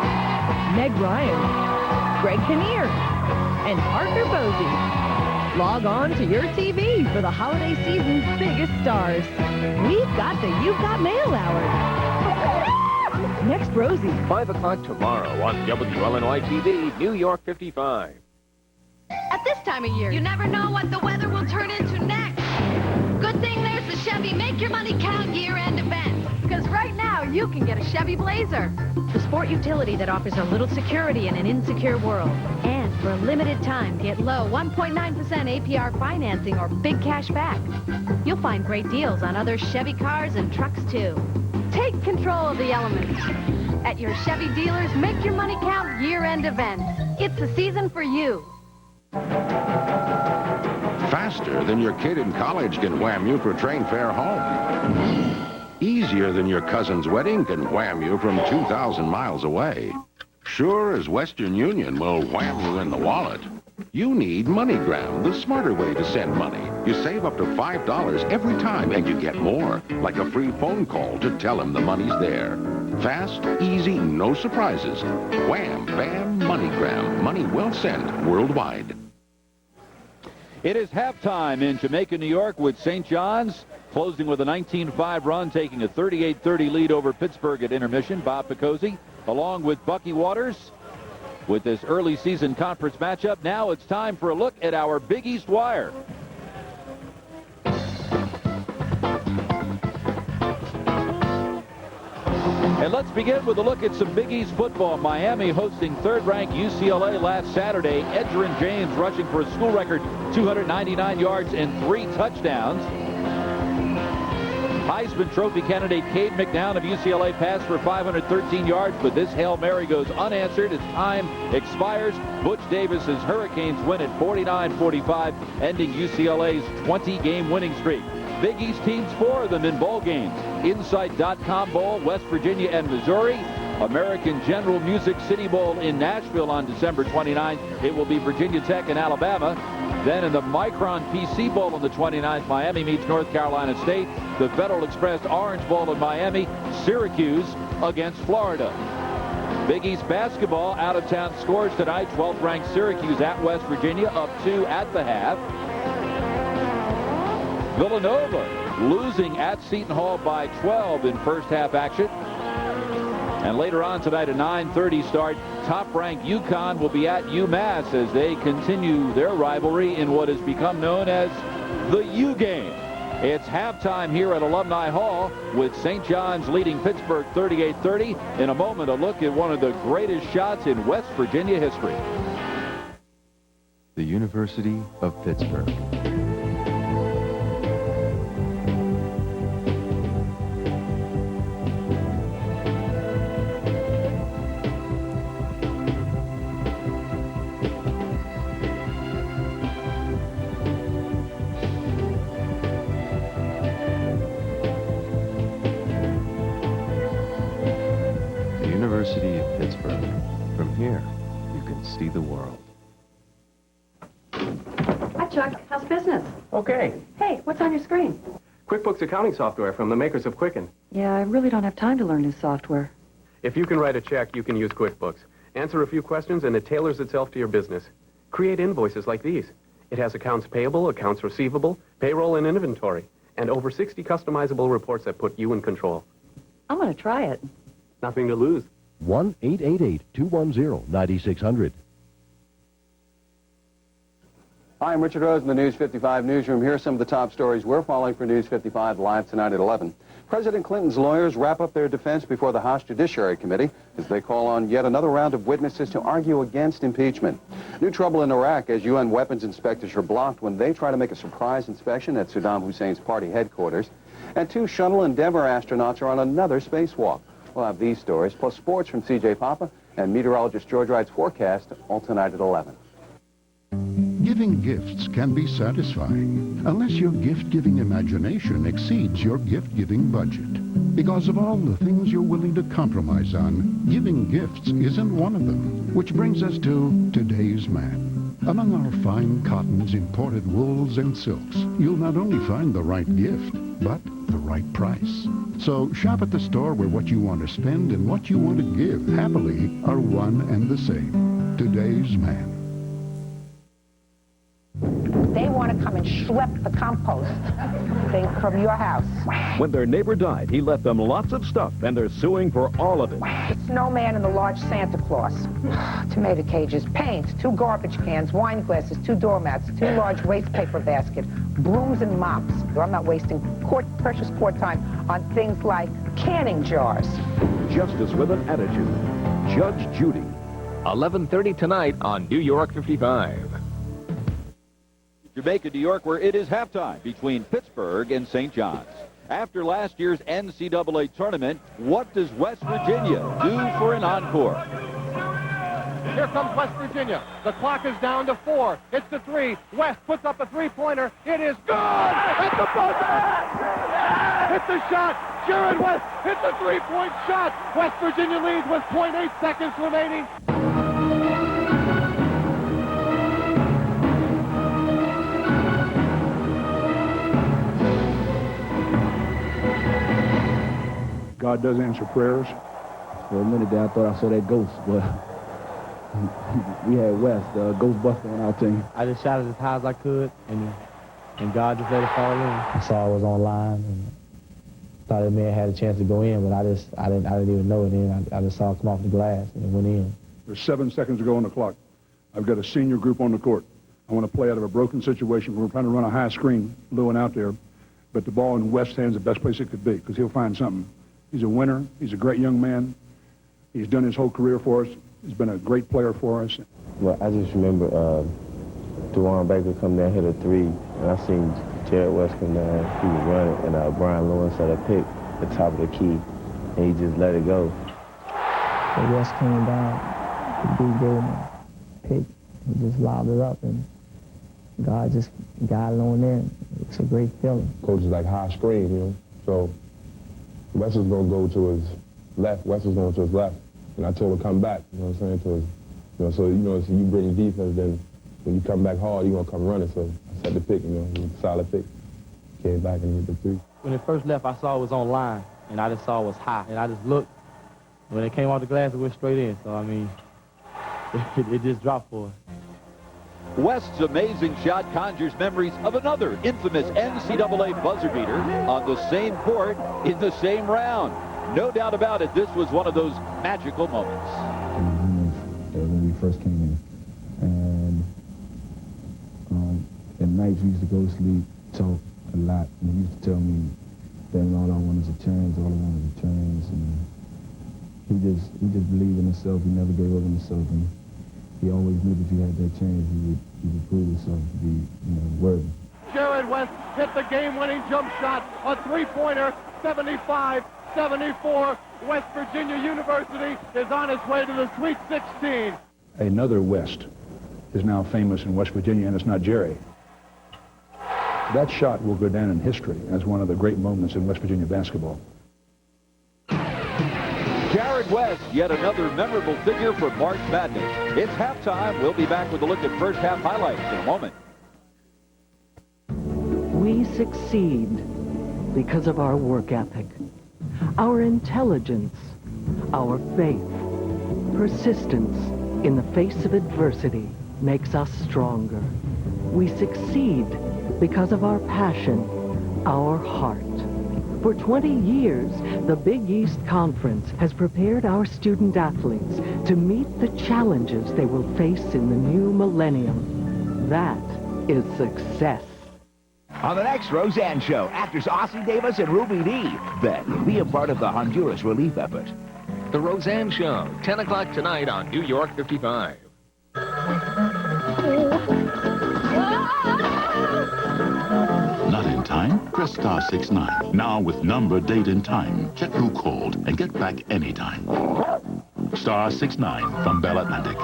Meg Ryan, Greg Kinnear, and Parker Posey. Log on to your TV for the holiday season's biggest stars. We've got the You've Got Mail Hour. Next, Rosie. 5 o'clock tomorrow on WLNY TV, New York 55. At this time of year, you never know what the weather will turn into next. Good thing there's the Chevy Make Your Money Count year-end event. Because right now, you can get a Chevy Blazer. The sport utility that offers a little security in an insecure world. And for a limited time, get low 1.9% APR financing or big cash back. You'll find great deals on other Chevy cars and trucks, too. Take control of the elements. At your Chevy dealers, Make Your Money Count year-end event. It's the season for you. Faster than your kid in college can wham you for train fare home. Easier than your cousin's wedding can wham you from 2,000 miles away. Sure as Western Union will wham you in the wallet. You need MoneyGram, the smarter way to send money. You save up to $5 every time, and you get more, like a free phone call to tell him the money's there. Fast, easy, no surprises. Wham, bam, MoneyGram. Money well sent worldwide. It is halftime in Jamaica, New York, with St. John's closing with a 19-5 run, taking a 38-30 lead over Pittsburgh at intermission. Bob Picozzi, along with Bucky Waters, with this early season conference matchup. Now it's time for a look at our Big East Wire. And let's begin with a look at some Big East football. Miami hosting third-ranked UCLA last Saturday. Edgerrin James rushing for a school record 299 yards and 3 touchdowns. Heisman Trophy candidate Cade McNown of UCLA passed for 513 yards, but this Hail Mary goes unanswered as time expires. Butch Davis's Hurricanes win at 49-45, ending UCLA's 20-game winning streak. Big East teams, 4 of them in bowl games. Insight.com Bowl, West Virginia and Missouri. American General Music City Bowl in Nashville on December 29th. It will be Virginia Tech and Alabama. Then in the Micron PC Bowl on the 29th, Miami meets North Carolina State. The Federal Express Orange Bowl in Miami, Syracuse against Florida. Big East basketball, out-of-town scores tonight. 12th-ranked Syracuse at West Virginia, up 2 at the half. Villanova losing at Seton Hall by 12 in first-half action. And later on tonight, a 9:30 start. Top-ranked UConn will be at UMass as they continue their rivalry in what has become known as the U game. It's halftime here at Alumni Hall with St. John's leading Pittsburgh 38-30. In a moment, a look at one of the greatest shots in West Virginia history. The University of Pittsburgh. University of Pittsburgh. From here, you can see the world. Hi, Chuck. How's business? Okay. Hey, what's on your screen? QuickBooks accounting software from the makers of Quicken. Yeah, I really don't have time to learn new software. If you can write a check, you can use QuickBooks. Answer a few questions and it tailors itself to your business. Create invoices like these. It has accounts payable, accounts receivable, payroll, and inventory, and over 60 customizable reports that put you in control. I'm going to try it. Nothing to lose. 1-888-210-9600. Hi, I'm Richard Rose in the News 55 newsroom. Here are some of the top stories we're following for News 55 live tonight at 11. President Clinton's lawyers wrap up their defense before the House Judiciary Committee as they call on yet another round of witnesses to argue against impeachment. New trouble in Iraq as UN weapons inspectors are blocked when they try to make a surprise inspection at Saddam Hussein's party headquarters. And 2 Shuttle Endeavour astronauts are on another spacewalk. We'll have these stories, plus sports from C.J. Papa and meteorologist George Wright's forecast, all tonight at 11. Giving gifts can be satisfying unless your gift-giving imagination exceeds your gift-giving budget. Because of all the things you're willing to compromise on, giving gifts isn't one of them. Which brings us to today's man. Among our fine cottons, imported wools, and silks, you'll not only find the right gift, but the right price. So shop at the store where what you want to spend and what you want to give happily are one and the same. Today's man. They want to come and schlep the compost thing from your house. When their neighbor died, he left them lots of stuff, and they're suing for all of it. The snowman and the large Santa Claus. Tomato cages, paint, 2 garbage cans, wine glasses, 2 doormats, 2 large waste paper baskets, brooms and mops. So I'm not wasting precious court time on things like canning jars. Justice with an attitude. Judge Judy. 11:30 tonight on New York 55. Jamaica, New York, where it is halftime between Pittsburgh and St. John's. After last year's NCAA tournament, what does West Virginia do for an encore? Here comes West Virginia. The clock is down to 4. It's the 3. West puts up a 3-pointer. It is good! At the buzzer! Hit the shot! Jared West hits a 3-point shot! West Virginia leads with .8 seconds remaining. God does answer prayers. For a minute there, I thought I saw that ghost, but we had West, Ghostbuster on our team. I just shot it as high as I could, and God just let it fall in. I saw it was online, and thought it may have had a chance to go in, but I didn't even know it in. I just saw it come off the glass, and it went in. There's 7 seconds to go on the clock. I've got a senior group on the court. I want to play out of a broken situation. We're trying to run a high screen, Lewin out there, but the ball in West's hands is the best place it could be, because he'll find something. He's a winner. He's a great young man. He's done his whole career for us. He's been a great player for us. Well, I just remember DeJuan Baker come down, hit a 3, and I seen Jared West come down. He was running, and Brian Lewis had a pick at the top of the key, and he just let it go. So West came down, the big golden pick. He just lobbed it up, and God just got it on in. It's a great feeling. Coach is like high screen, you know, so West was going to go to his left. West was going to his left. And I told him to come back, you know what I'm saying, to his, you know, so, you know, so you bring defense, then when you come back hard, you're going to come running. So I set the pick, you know, it was a solid pick. Came back and hit the 3. When it first left, I saw it was on line, and I just saw it was high. And I just looked. When it came off the glass, it went straight in. So, I mean, it just dropped for us. West's amazing shot conjures memories of another infamous NCAA buzzer beater on the same court in the same round. No doubt about it, this was one of those magical moments. When we first came in, and at nights we used to go to sleep, talk a lot, and he used to tell me that all I want is a chance, all I want is a chance, and he just believed in himself. He never gave up on himself, and he always knew that if he had that chance, he would prove himself to be, you know, worthy. Jared West hit the game-winning jump shot, a three-pointer, 75-74. West Virginia University is on its way to the Sweet 16. Another West is now famous in West Virginia, and it's not Jerry. That shot will go down in history as one of the great moments in West Virginia basketball. Jared West, yet another memorable figure for March Madness. It's halftime. We'll be back with a look at first half highlights in a moment. We succeed because of our work ethic, our intelligence, our faith. Persistence in the face of adversity makes us stronger. We succeed because of our passion, our heart. For 20 years, the Big East Conference has prepared our student athletes to meet the challenges they will face in the new millennium. That is success. On the next Roseanne Show, actors Ossie Davis and Ruby Dee. Then, be a part of the Honduras relief effort. The Roseanne Show, 10 o'clock tonight on New York 55. Not in time? Press star 69. Now with number, date, and time. Check who called and get back anytime. Star 69 from Bell Atlantic.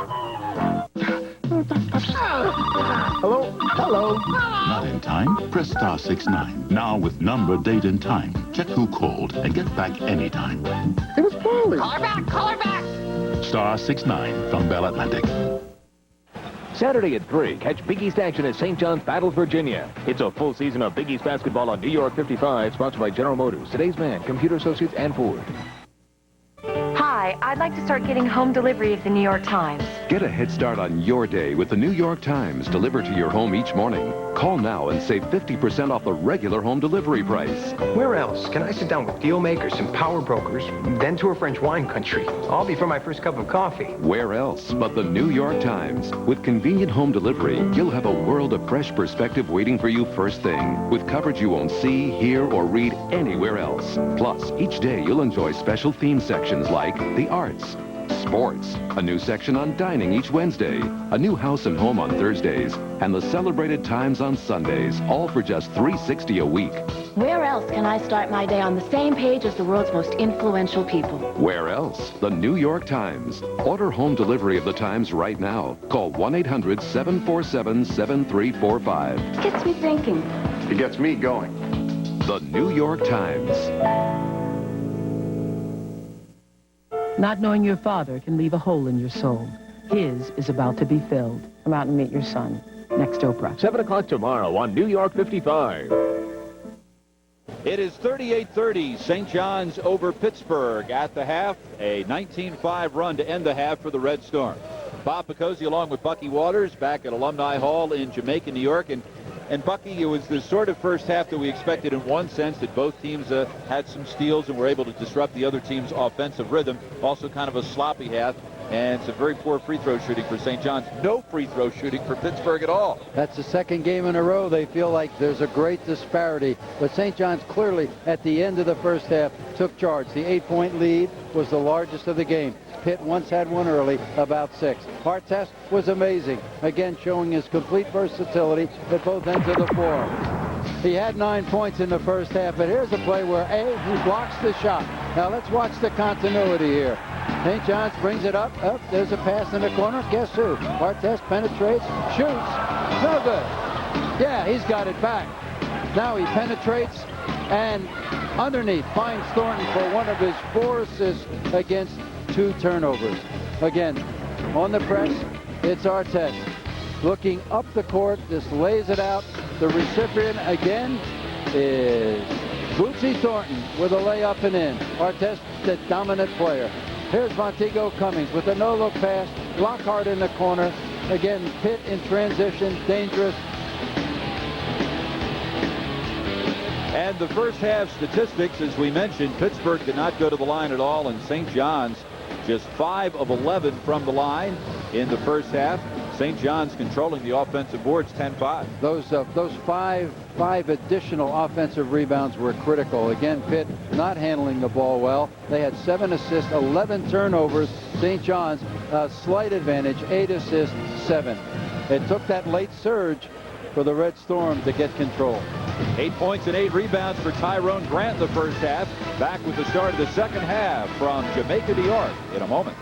Hello? Hello? Not in time? Press star 69. Now with number, date, and time. Check who called and get back anytime. It was Paulie. Call her back! Call her back! Star 69 from Bell Atlantic. Saturday at 3, catch Big East action at St. John's Battles, Virginia. It's a full season of Big East basketball on New York 55, sponsored by General Motors, Today's Man, Computer Associates, and Ford. Hi, I'd like to start getting home delivery of the New York Times. Get a head start on your day with the New York Times delivered to your home each morning. Call now and save 50% off the regular home delivery price. Where else can I sit down with deal makers and power brokers, then tour French wine country, all before my first cup of coffee? Where else but the New York Times? With convenient home delivery, you'll have a world of fresh perspective waiting for you first thing, with coverage you won't see, hear, or read anywhere else. Plus, each day you'll enjoy special theme sections like the arts, sports, a new section on dining each Wednesday, a new house and home on Thursdays, and the celebrated times on Sundays, all for just $3.60 a week. Where else can I start my day on the same page as the world's most influential people? Where else? The New York Times. Order home delivery of the Times right now. Call 1-800-747-7345. Gets me thinking. It gets me going. The New York Times. Not knowing your father can leave a hole in your soul. His is about to be filled. Come out and meet your son. Next Oprah. 7 o'clock tomorrow on New York 55. It is 38-30, St. John's over Pittsburgh at the half. A 19-5 run to end the half for the Red Storm. Bob Picozzi along with Bucky Waters back at Alumni Hall in Jamaica, New York. And Bucky, it was the sort of first half that we expected in one sense, that both teams had some steals and were able to disrupt the other team's offensive rhythm. Also kind of a sloppy half. And some very poor free throw shooting for St. John's. No free throw shooting for Pittsburgh at all. That's the second game in a row. They feel like there's a great disparity. But St. John's clearly, at the end of the first half, took charge. The 8-point lead was the largest of the game. Pitt once had one early, about 6. Artest was amazing, again showing his complete versatility at both ends of the floor. He had 9 points in the first half, but here's a play where he blocks the shot. Now let's watch the continuity here. St. John's brings it up. There's a pass in the corner. Guess who? Artest penetrates, shoots. No good. Yeah, he's got it back. Now he penetrates and underneath finds Thornton for one of his 4 assists against 2 turnovers. Again, on the press, it's Artest. Looking up the court, just lays it out. The recipient again is Bootsy Thornton with a layup and in. Artest, the dominant player. Here's Montego Cummings with a no-look pass. Lockhart in the corner. Again, Pitt in transition, dangerous. And the first half statistics, as we mentioned, Pittsburgh did not go to the line at all, and St. John's just 5 of 11 from the line in the first half. St. John's controlling the offensive boards 10-5. Those five additional offensive rebounds were critical. Again, Pitt not handling the ball well. They had 7 assists, 11 turnovers. St. John's slight advantage, 8 assists, 7. It took that late surge for the Red Storm to get control. 8 points and 8 rebounds for Tyrone Grant in the first half. Back with the start of the second half from Jamaica, New York in a moment.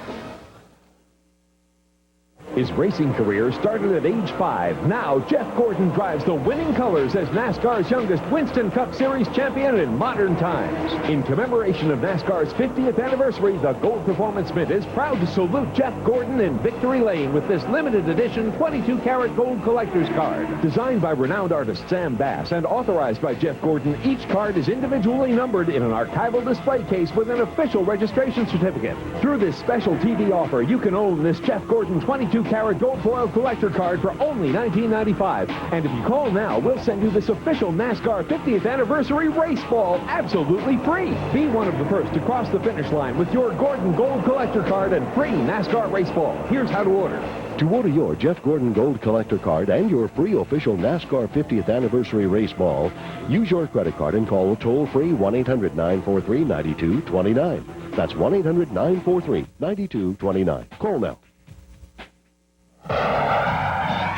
His racing career started at age 5. Now, Jeff Gordon drives the winning colors as NASCAR's youngest Winston Cup Series champion in modern times. In commemoration of NASCAR's 50th anniversary, the Gold Performance Mint is proud to salute Jeff Gordon in Victory Lane with this limited edition 22-karat gold collector's card. Designed by renowned artist Sam Bass and authorized by Jeff Gordon, each card is individually numbered in an archival display case with an official registration certificate. Through this special TV offer, you can own this Jeff Gordon 22-karat gold foil collector card for only $19.95. And if you call now, we'll send you this official NASCAR 50th anniversary race ball absolutely free. Be one of the first to cross the finish line with your Gordon Gold Collector card and free NASCAR race ball. Here's how to order. To order your Jeff Gordon Gold Collector card and your free official NASCAR 50th anniversary race ball, use your credit card and call toll-free 1-800-943-9229. That's 1-800-943-9229. Call now.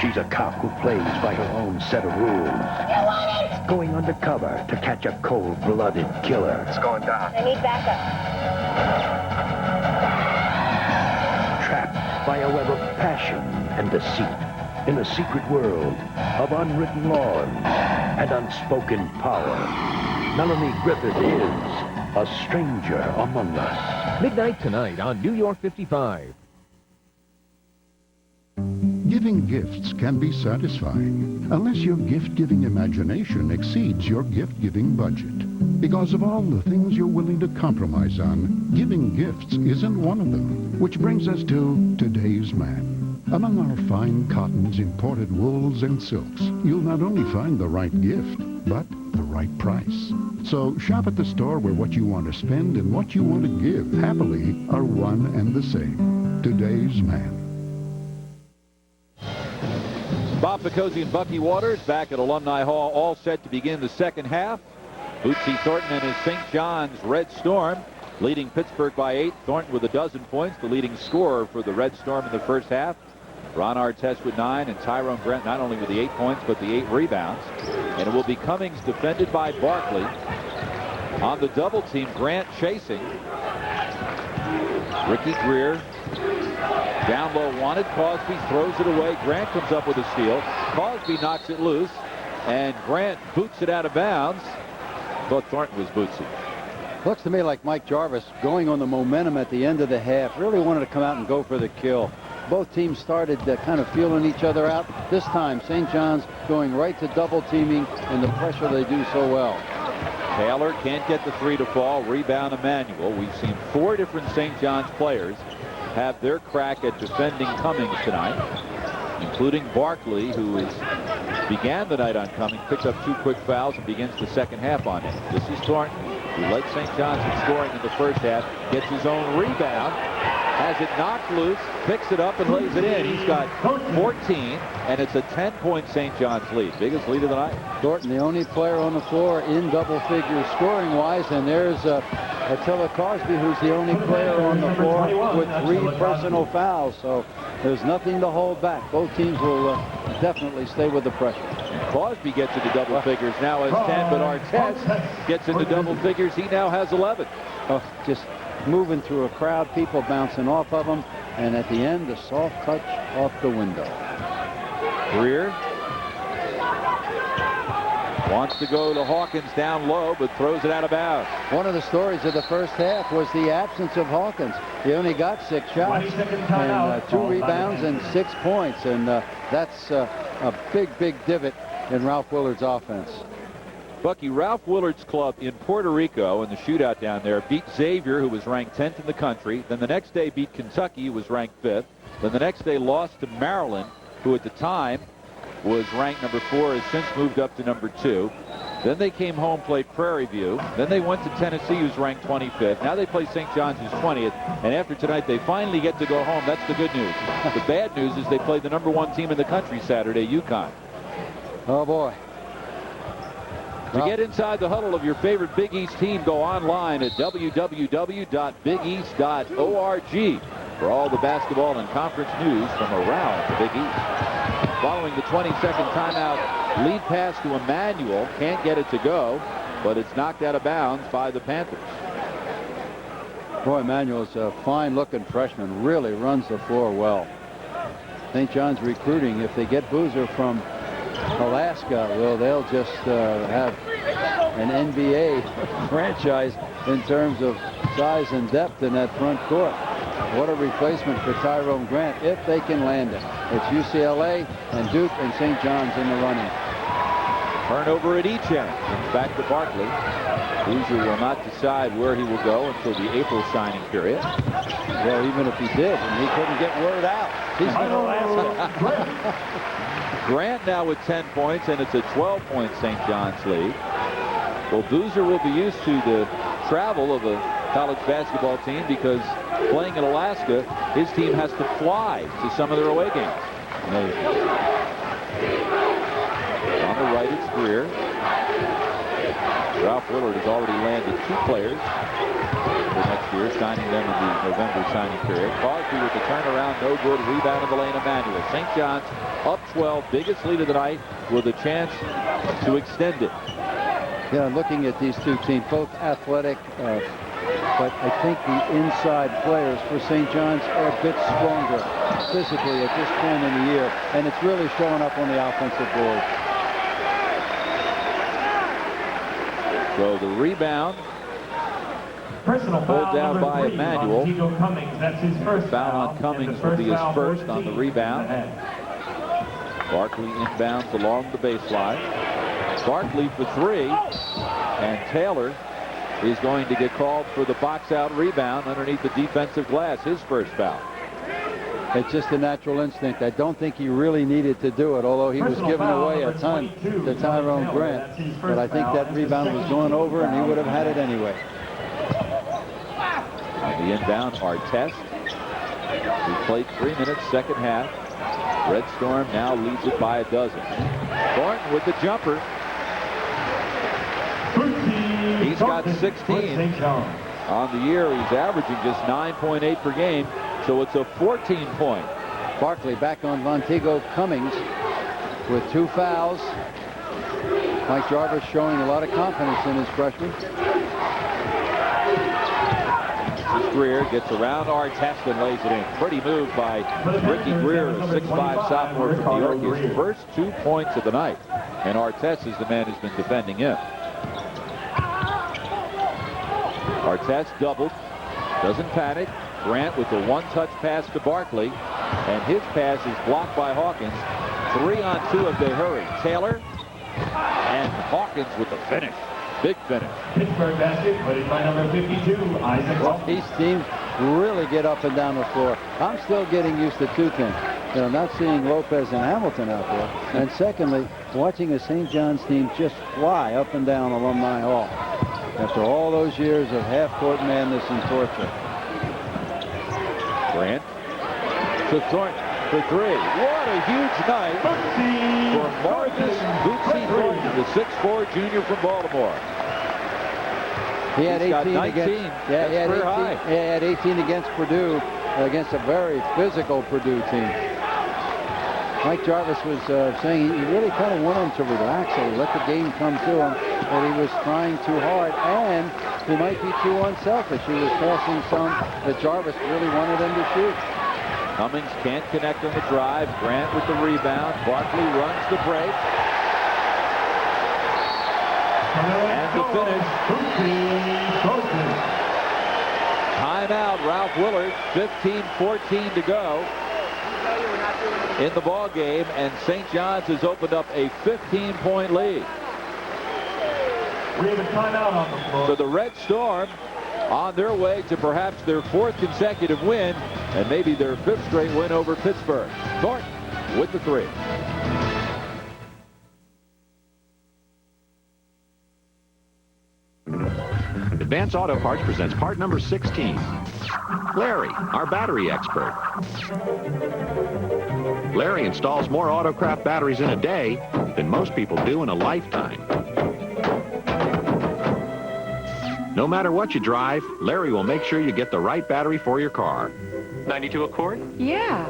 She's a cop who plays by her own set of rules. You want it? Going undercover to catch a cold-blooded killer. It's going down. I need backup. Trapped by a web of passion and deceit in a secret world of unwritten laws and unspoken power. Melanie Griffith is a stranger among us. Midnight tonight on New York 55. Giving gifts can be satisfying unless your gift-giving imagination exceeds your gift-giving budget. Because of all the things you're willing to compromise on, giving gifts isn't one of them. Which brings us to today's man. Among our fine cottons, imported wools, and silks, you'll not only find the right gift, but the right price. So shop at the store where what you want to spend and what you want to give happily are one and the same. Today's man. Bob Picozzi and Bucky Waters back at Alumni Hall, all set to begin the second half. Bootsy Thornton and his St. John's Red Storm leading Pittsburgh by 8. Thornton with 12 points, the leading scorer for the Red Storm in the first half. Ron Artest with 9, and Tyrone Grant not only with the 8 points, but the 8 rebounds. And it will be Cummings defended by Barkley. On the double team, Grant chasing. Ricky Greer down low wanted. Cosby throws it away. Grant comes up with a steal. Cosby knocks it loose, and Grant boots it out of bounds. But Thornton was bootsy. Looks to me like Mike Jarvis, going on the momentum at the end of the half, really wanted to come out and go for the kill. Both teams started kind of feeling each other out. This time, St. John's going right to double teaming and the pressure they do so well. Taylor can't get the three to fall. Rebound Emmanuel. We've seen 4 different St. John's players have their crack at defending Cummings tonight, including Barkley, who began the night on Cummings, picked up 2 quick fouls and begins the second half on him. This is Thornton, who led St. John's in scoring in the first half, gets his own rebound, has it knocked loose, picks it up and lays it in. He's got 14, and it's a 10-point St. John's lead. Biggest lead of the night. Thornton, the only player on the floor in double figures scoring-wise, and there's Attila Cosby, who's the only player on the floor with 3 personal fouls. So there's nothing to hold back. Both teams will definitely stay with the pressure. Cosby gets into double figures, now has 10, but Artest gets into double figures. He now has 11. Oh, just moving through a crowd, people bouncing off of him, and at the end, a soft touch off the window. Greer wants to go to Hawkins down low, but throws it out of bounds. One of the stories of the first half was the absence of Hawkins. He only got 6 shots and 2 rebounds and 6 points, and that's a big divot in Ralph Willard's offense. Bucky, Ralph Willard's club in Puerto Rico in the shootout down there beat Xavier, who was ranked 10th in the country. Then the next day beat Kentucky, who was ranked 5th. Then the next day lost to Maryland, who at the time was ranked number 4, has since moved up to number 2. Then they came home, played Prairie View. Then they went to Tennessee, who's ranked 25th. Now they play St. John's, who's 20th. And after tonight, they finally get to go home. That's the good news. The bad news is they played the number 1 team in the country Saturday, UConn. Oh, boy. To get inside the huddle of your favorite Big East team, go online at www.bigeast.org for all the basketball and conference news from around the Big East. Following the 20-second timeout, lead pass to Emmanuel. Can't get it to go, but it's knocked out of bounds by the Panthers. Boy, Emmanuel's a fine-looking freshman. Really runs the floor well. St. John's recruiting. If they get Boozer from Alaska, well, they'll just have an NBA franchise in terms of size and depth in that front court. What a replacement for Tyrone Grant if they can land him. It's UCLA and Duke and St. John's in the running. Turnover at each end. Back to Barkley. Boozer will not decide where he will go until the April signing period. Well, even if he did, and he couldn't get word out, he's going to Alaska. Grant now with 10 points, and it's a 12-point St. John's lead. Well, Boozer will be used to the travel of a college basketball team because playing in Alaska, his team has to fly to some of their away games. On the right, it's Greer. Ralph Willard has already landed 2 players for next year, signing them in the November signing period. Cosby with the turnaround, no good. Rebound in the lane, Emmanuel. St. John's up 12, biggest lead of the night, with a chance to extend it. Yeah, looking at these 2 teams, both athletic, but I think the inside players for St. John's are a bit stronger physically at this point in the year, and it's really showing up on the offensive board. So the rebound pulled down by Emmanuel. That's his first foul on Cummings will be his first on the rebound. Barkley inbounds along the baseline. Barkley for 3, and Taylor is going to get called for the box-out rebound underneath the defensive glass, his first foul. It's just a natural instinct. I don't think he really needed to do it, although he was giving away a ton to Tyrone Grant. But I think that rebound was going over, and he would have had it anyway. On the inbound, Artest. We played 3 minutes, second half. Red Storm now leads it by 12. Thornton with the jumper. He's got 16 on the year. He's averaging just 9.8 per game, so it's a 14-point. Barkley back on Montego Cummings with 2 fouls. Mike Jarvis showing a lot of confidence in his freshman. Greer gets around Artest and lays it in. Pretty move by Ricky Greer, a 6'5" sophomore from New York. His first 2 points of the night. And Artest is the man who's been defending him. Artest doubled. Doesn't panic. Grant with the 1-touch pass to Barkley. And his pass is blocked by Hawkins. 3-on-2 if they hurry. Taylor and Hawkins with the finish. Big finish. Pittsburgh basket, put in by number 52, Isaac. These teams really get up and down the floor. I'm still getting used to two things. Not seeing Lopez and Hamilton out there. And secondly, watching a St. John's team just fly up and down Alumni Hall after all those years of half-court madness and torture. Grant to Thornton for three. What a huge night for Marcus Bootsy Thornton, the 6'4" junior from Baltimore. He had 18 got 19. against. Yeah, he had 18 against Purdue, against a very physical Purdue team. Mike Jarvis was saying he really kind of wanted him to relax and let the game come to him, that he was trying too hard and he might be too unselfish. He was passing some that Jarvis really wanted him to shoot. Cummings can't connect on the drive. Grant with the rebound. Barkley runs the break. And the finish. Timeout, Ralph Willard. 15-14 to go in the ball game, and St. John's has opened up a 15-point lead. We have a timeout on the floor. So the Red Storm on their way to perhaps their 4th consecutive win and maybe their 5th straight win over Pittsburgh. Thornton with the three. Advance Auto Parts presents part number 16. Larry, our battery expert. Larry installs more Autocraft batteries in a day than most people do in a lifetime. No matter what you drive, Larry will make sure you get the right battery for your car. 92 a quart? Yeah.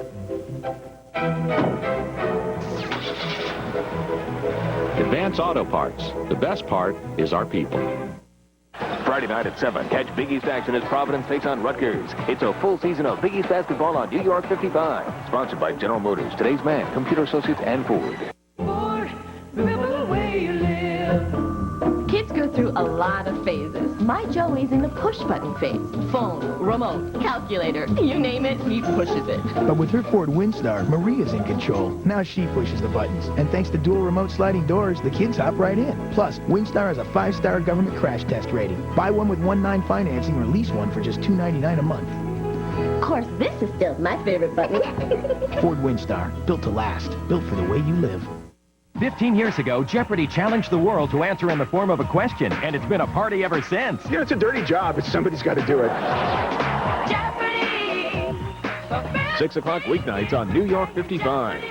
Advance Auto Parts. The best part is our people. Friday night at 7, catch Big East action as Providence takes on Rutgers. It's a full season of Big East basketball on New York 55. Sponsored by General Motors, Today's Man, Computer Associates, and Ford. Ford, remember the way you live. Kids go through a lot of phases. My Joey's in the push-button phase. Phone, remote, calculator, you name it, he pushes it. But with her Ford Windstar, Maria's in control. Now she pushes the buttons. And thanks to dual remote sliding doors, the kids hop right in. Plus, Windstar has a 5-star government crash test rating. Buy one with 1.9 financing or lease one for just $2.99 a month. Of course, this is still my favorite button. Ford Windstar, built to last, built for the way you live. 15 years ago, Jeopardy challenged the world to answer in the form of a question, and it's been a party ever since. You know, it's a dirty job, but somebody's got to do it. Jeopardy! 6 o'clock weeknights on New York 55.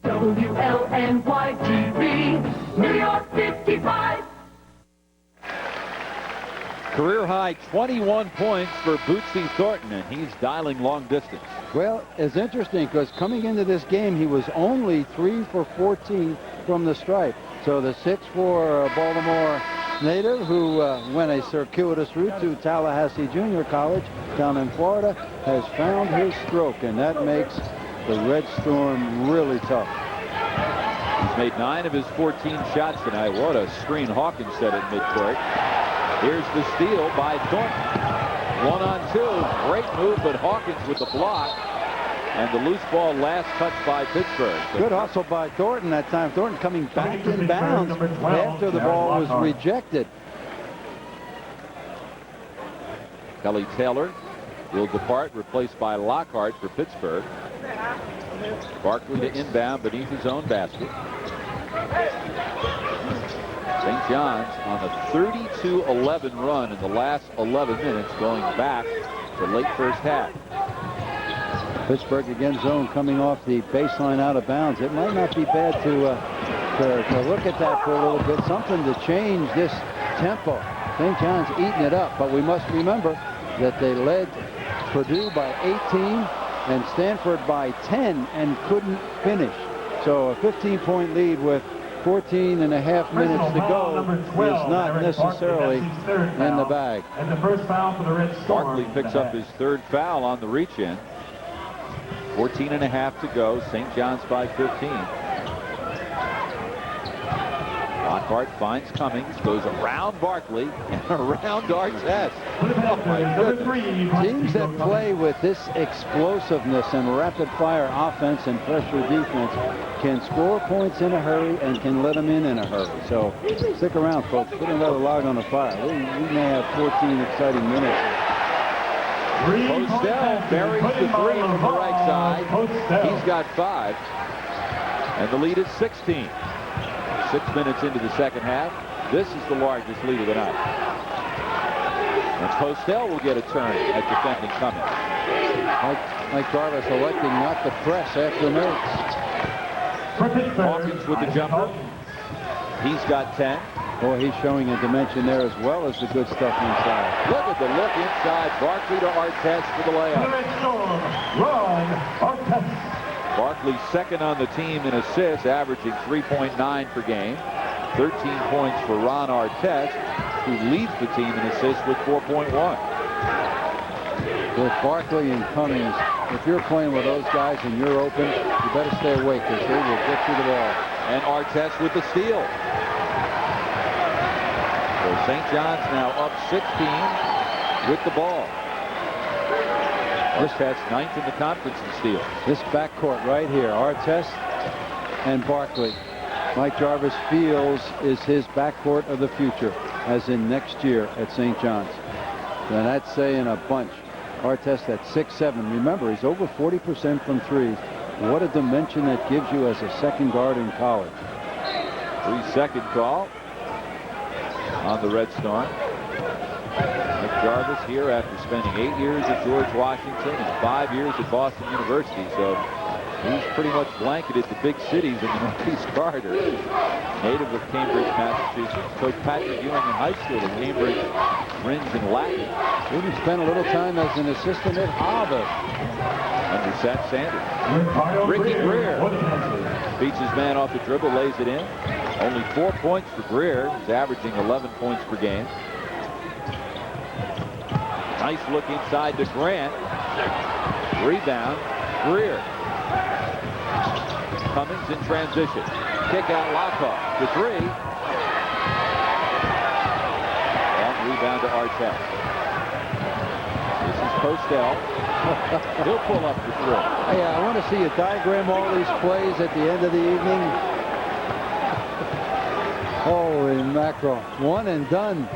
WLNY-TV, New York 55. Career high 21 points for Bootsy Thornton, and he's dialing long distance. Well, it's interesting because coming into this game, he was only 3 for 14 from the stripe. So the 6'4" Baltimore native who went a circuitous route to Tallahassee Junior College down in Florida has found his stroke, and that makes the Red Storm really tough. He's made 9 of his 14 shots tonight. What a screen Hawkins set in midcourt. Here's the steal by Thornton. 1-on-2. Great move, but Hawkins with the block. And the loose ball last touch by Pittsburgh. Good hustle by Thornton that time. Thornton coming back in bounds after the ball was rejected. Kelly Taylor will depart, replaced by Lockhart for Pittsburgh. Barkley to inbound beneath his own basket. St. John's on a 32-11 run in the last 11 minutes, going back to late first half. Pittsburgh again zone coming off the baseline out of bounds. It might not be bad to look at that for a little bit, something to change this tempo. St. John's eating it up, but we must remember that they led Purdue by 18 and Stanford by 10 and couldn't finish. So a 15-point lead with 14.5 minutes to go is not necessarily in the bag. And the first foul for the Red Storm. Barkley picks up his 3rd foul on the reach-in. 14.5 to go. St. John's by 15. Lockhart finds Cummings, goes around Barkley, and around Artest. Oh, my goodness. Teams that play with this explosiveness and rapid-fire offense and pressure defense can score points in a hurry and can let them in a hurry. So stick around, folks. Put another log on the fire. We may have 14 exciting minutes. Postell buries the 3 from the right side. He's got 5. And the lead is 16. 6 minutes into the second half. This is the largest lead of the night. And Postell will get a turn at defending Cummings. Mike Jarvis electing not to press after minutes. Hawkins with the jumper. He's got 10. Boy, he's showing a dimension there as well as the good stuff inside. Look at the look inside. Barkley to Artest for the layup. Barkley second on the team in assists, averaging 3.9 per game. 13 points for Ron Artest, who leads the team in assists with 4.1. With Barkley and Cummings, if you're playing with those guys and you're open, you better stay awake because they will get you the ball. And Artest with the steal. So St. John's now up 16 with the ball. Artest 9th in the conference in steals. This backcourt right here, Artest and Barkley, Mike Jarvis feels is his backcourt of the future, as in next year at St. John's. And that's saying a bunch. Artest at 6'7". Remember, he's over 40% from 3. What a dimension that gives you as a second guard in college. 3-second call on the Red Storm. Mike Jarvis here after spending 8 years at George Washington and 5 years at Boston University. So he's pretty much blanketed the big cities in the Northeast Corridor. Native of Cambridge, Massachusetts. Coached Patrick Ewing in high school at Cambridge Rins in Latin. Even spent a little time as an assistant at Harvard. Under Seth Sanders. Ricky Greer beats his man off the dribble, lays it in. Only 4 points for Greer. He's averaging 11 points per game. Nice look inside to Grant. Rebound, Greer. Cummings in transition. Kick out Lockhart. The 3. Long rebound to Artest. This is Postell. He'll pull up the 3. Hey, I want to see you diagram all these plays at the end of the evening. Holy mackerel. One and done.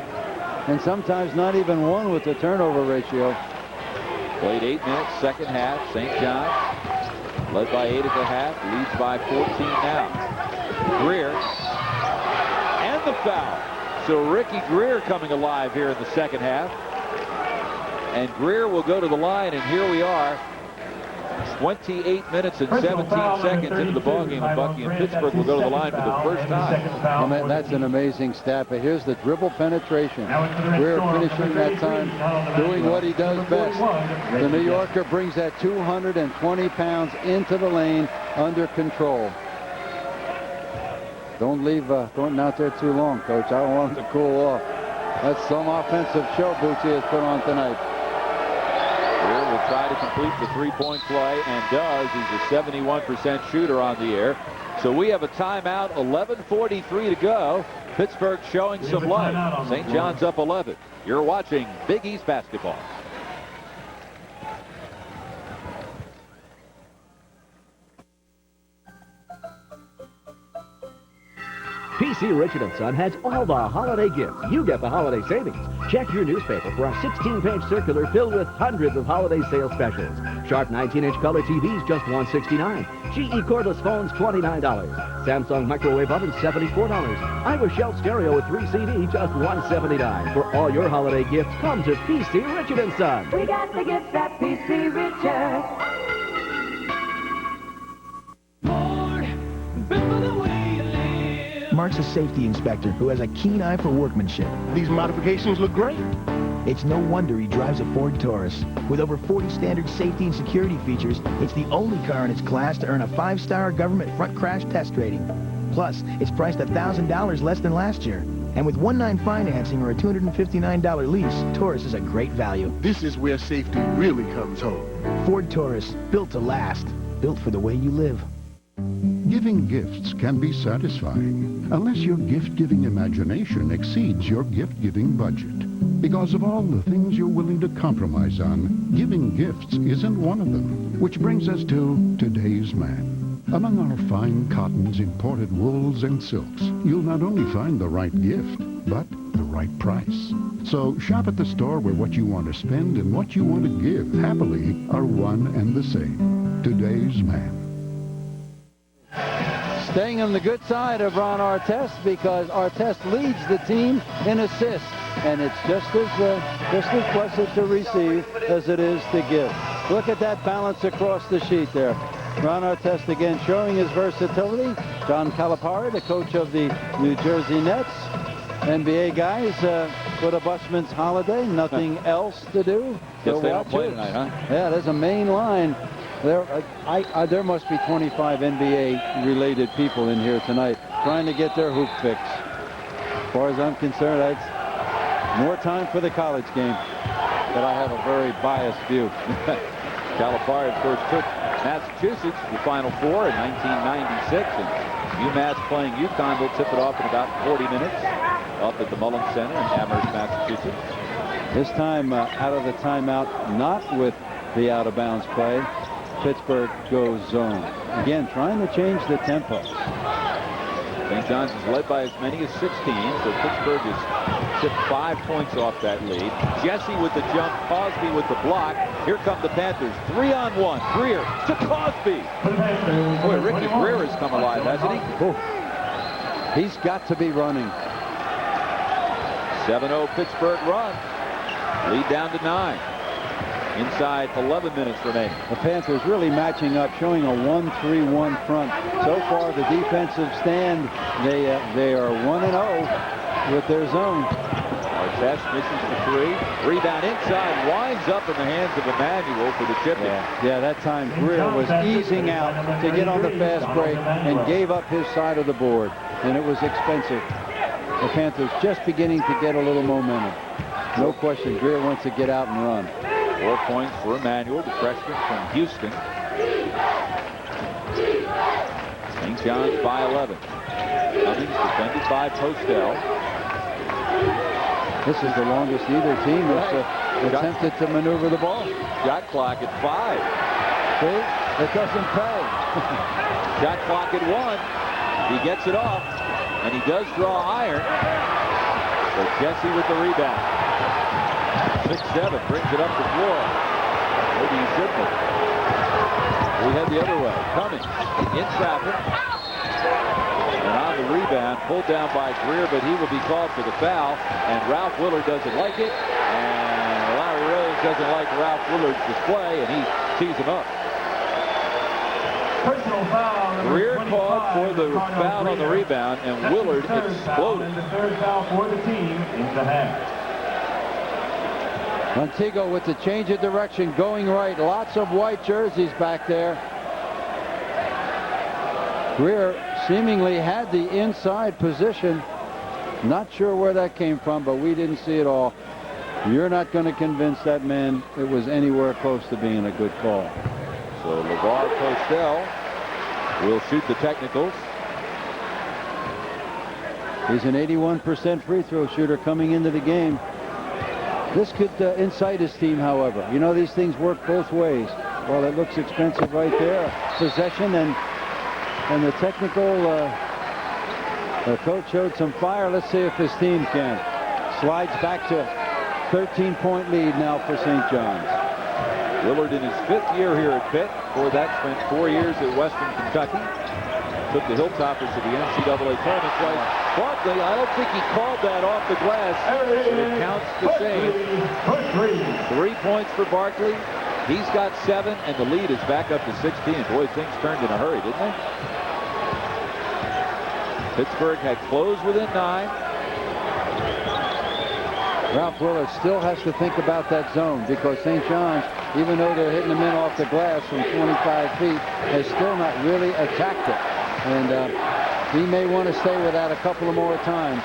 And sometimes not even one with the turnover ratio. Played 8 minutes, second half. St. John's led by 8 at the half, leads by 14 now. Greer and the foul. So Ricky Greer coming alive here in the second half. And Greer will go to the line, and here we are. 28 minutes and 17 seconds into the ballgame, and Bucky and Pittsburgh will go to the line for the first time. I mean, that's an amazing stat, but here's the dribble penetration. We're finishing that time doing what he does best. The New Yorker brings that 220 pounds into the lane under control. Don't leave Thornton out there too long, Coach. I don't want him to cool off. That's some offensive show Bootsy has put on tonight. Greer will try to complete the three-point play and does. He's a 71% shooter on the air. So we have a timeout, 11:43 to go. Pittsburgh showing some life. St. John's up 11. You're watching Big East basketball. PC Richard & Son has all the holiday gifts. You get the holiday savings. Check your newspaper for our 16-page circular filled with hundreds of holiday sale specials. Sharp 19-inch color TVs, just $169. GE cordless phones, $29. Samsung microwave oven, $74. Iowa Shelf stereo with 3 CD, just $179. For all your holiday gifts, come to PC Richard & Son. We got the gifts at PC Richard. Mark's a safety inspector who has a keen eye for workmanship. These modifications look great. It's no wonder he drives a Ford Taurus. With over 40 standard safety and security features, it's the only car in its class to earn a 5-star government front crash test rating. Plus, it's priced $1,000 less than last year. And with 1.9 financing or a $259 lease, Taurus is a great value. This is where safety really comes home. Ford Taurus, built to last. Built for the way you live. Giving gifts can be satisfying unless your gift-giving imagination exceeds your gift-giving budget. Because of all the things you're willing to compromise on, giving gifts isn't one of them. Which brings us to today's man. Among our fine cottons, imported wools, and silks, you'll not only find the right gift, but the right price. So shop at the store where what you want to spend and what you want to give happily are one and the same. Today's man. Staying on the good side of Ron Artest because Artest leads the team in assists, and it's just as blessed to receive as it is to give. Look at that balance across the sheet there. Ron Artest again showing his versatility. John Calipari, the coach of the New Jersey Nets. NBA guys put a busman's holiday, nothing else to do. Guess they don't play tonight, huh? Yeah, there's a main line. There must be 25 NBA-related people in here tonight trying to get their hoop fix. As far as I'm concerned, that's more time for the college game. But I have a very biased view. Calipari, of course, took Massachusetts to the Final Four in 1996. And UMass playing UConn will tip it off in about 40 minutes up at the Mullins Center in Amherst, Massachusetts. This time out of the timeout, not with the out-of-bounds play. Pittsburgh goes zone. Again, trying to change the tempo. St. John's is led by as many as 16, so Pittsburgh has chipped 5 points off that lead. Jesse with the jump, Cosby with the block. Here come the Panthers. 3-on-1. Greer to Cosby. Boy, Ricky Greer has come alive, hasn't he? Oh. He's got to be running. 7-0 Pittsburgh run. Lead down to 9. Inside 11 minutes remaining. The Panthers really matching up, showing a 1-3-1 front. So far, the defensive stand, they are 1-0 with their zone. Artest misses the 3. Rebound inside, winds up in the hands of Emmanuel for the tip. Yeah, that time Greer was easing out to get on the fast break and gave up his side of the board, and it was expensive. The Panthers just beginning to get a little momentum. No question, Greer wants to get out and run. 4 points for Emmanuel, the freshman from Houston. St. John's by 11. Cummings defended by Postel. This is the longest either team has attempted to maneuver the ball. Shot clock at 5. See, it doesn't pay. Shot clock at 1. He gets it off, and he does draw iron. So Jesse with the rebound. 6-7 brings it up the floor. Maybe he shouldn't have. We head the other way. Cummings in traffic. And on the rebound, pulled down by Greer, but he will be called for the foul. And Ralph Willard doesn't like it. And Larry Rose doesn't like Ralph Willard's display, and he tees him up. Personal foul. Greer called for the foul on the rebound, and Willard exploded. The third foul for the team in the half. Montego with the change of direction, going right. Lots of white jerseys back there. Greer seemingly had the inside position. Not sure where that came from, but we didn't see it all. You're not going to convince that man it was anywhere close to being a good call. So LeVar Postel will shoot the technicals. He's an 81% free throw shooter coming into the game. This could incite his team, however. You know, these things work both ways. Well, it looks expensive right there. Possession and the technical coach showed some fire. Let's see if his team can. Slides back to 13-point lead now for St. John's. Willard in his 5th year here at Pitt. Before that, spent 4 years at Western Kentucky. Took the Hilltoppers to the NCAA tournament twice. Barkley, I don't think he called that off the glass, but it counts the same. 3 points for Barkley. He's got 7, and the lead is back up to 16. Boy, things turned in a hurry, didn't they? Pittsburgh had closed within 9. Ralph Willard still has to think about that zone because St. John's, even though they're hitting them in off the glass from 25 feet, has still not really attacked it. And he may want to stay with that a couple of more times.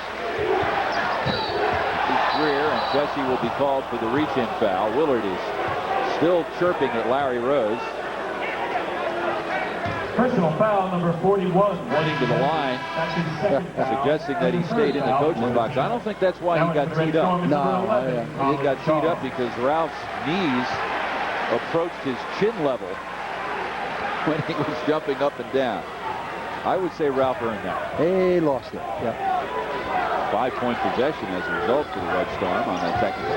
Greer and Jesse will be called for the reach-in foul. Willard is still chirping at Larry Rose. Personal foul number 41. Pointing to the line, suggesting that he stayed in the coaching box. I don't think that's why he got teed up. No, He got teed up because Ralph's knees approached his chin level when he was jumping up and down. I would say Ralph earned that. He lost it. Yep. 5-point possession as a result for the Red Storm on that technical.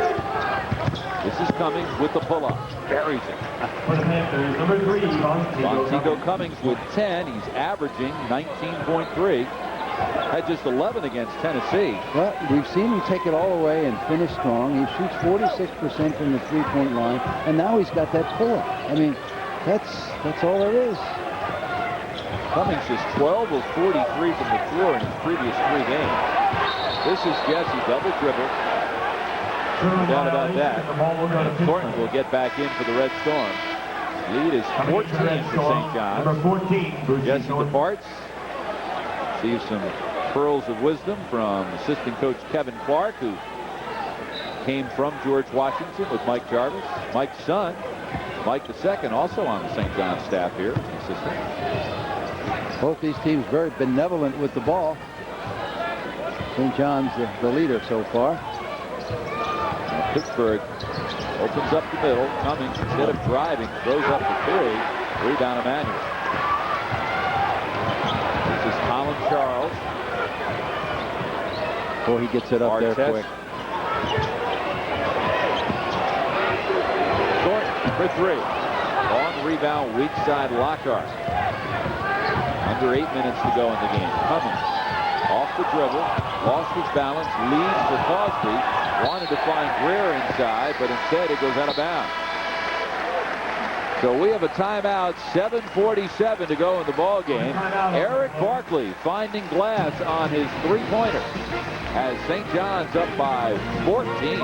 This is Cummings with the pull-up. Buries it. For the Panthers, number 3, Montego Cummings with 10. He's averaging 19.3. Had just 11 against Tennessee. Well, we've seen him take it all away and finish strong. He shoots 46% from the three-point line, and now he's got that pull-up. I mean, that's all there is. Cummings is 12 of 43 from the floor in his previous 3 games. This is Jesse, double dribble. No doubt about that. And Thornton will get back in for the Red Storm. Lead is 14 for St. John's. Number 14. Jesse departs. Sees some pearls of wisdom from assistant coach Kevin Clark, who came from George Washington with Mike Jarvis. Mike's son, Mike II, also on the St. John's staff here, assistant. Both these teams very benevolent with the ball. St. John's the leader so far. Now Pittsburgh opens up the middle. Cummings, instead of driving, throws up the 3. Rebound Emmanuel. This is Colin Charles. Boy, he gets it up there quick. Thornton for 3. Long rebound, weak side Lockhart. Under 8 minutes to go in the game. Cummings off the dribble, lost his balance, leads for Cosby. Wanted to find Greer inside, but instead it goes out of bounds. So we have a timeout, 7:47 to go in the ball game. Eric Barkley finding glass on his 3-pointer as St. John's up by 14.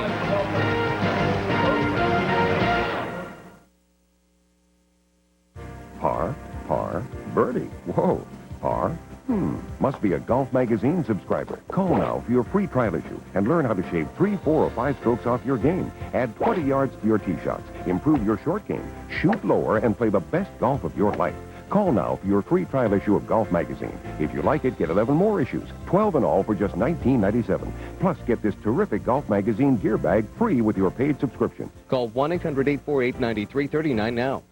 Par, birdie. Whoa, par. Must be a Golf Magazine subscriber. Call now for your free trial issue and learn how to shave 3, 4, or 5 strokes off your game. Add 20 yards to your tee shots. Improve your short game. Shoot lower and play the best golf of your life. Call now for your free trial issue of Golf Magazine. If you like it, get 11 more issues, 12 in all for just $19.97. Plus, get this terrific Golf Magazine gear bag free with your paid subscription. Call 1-800-848-9339 now.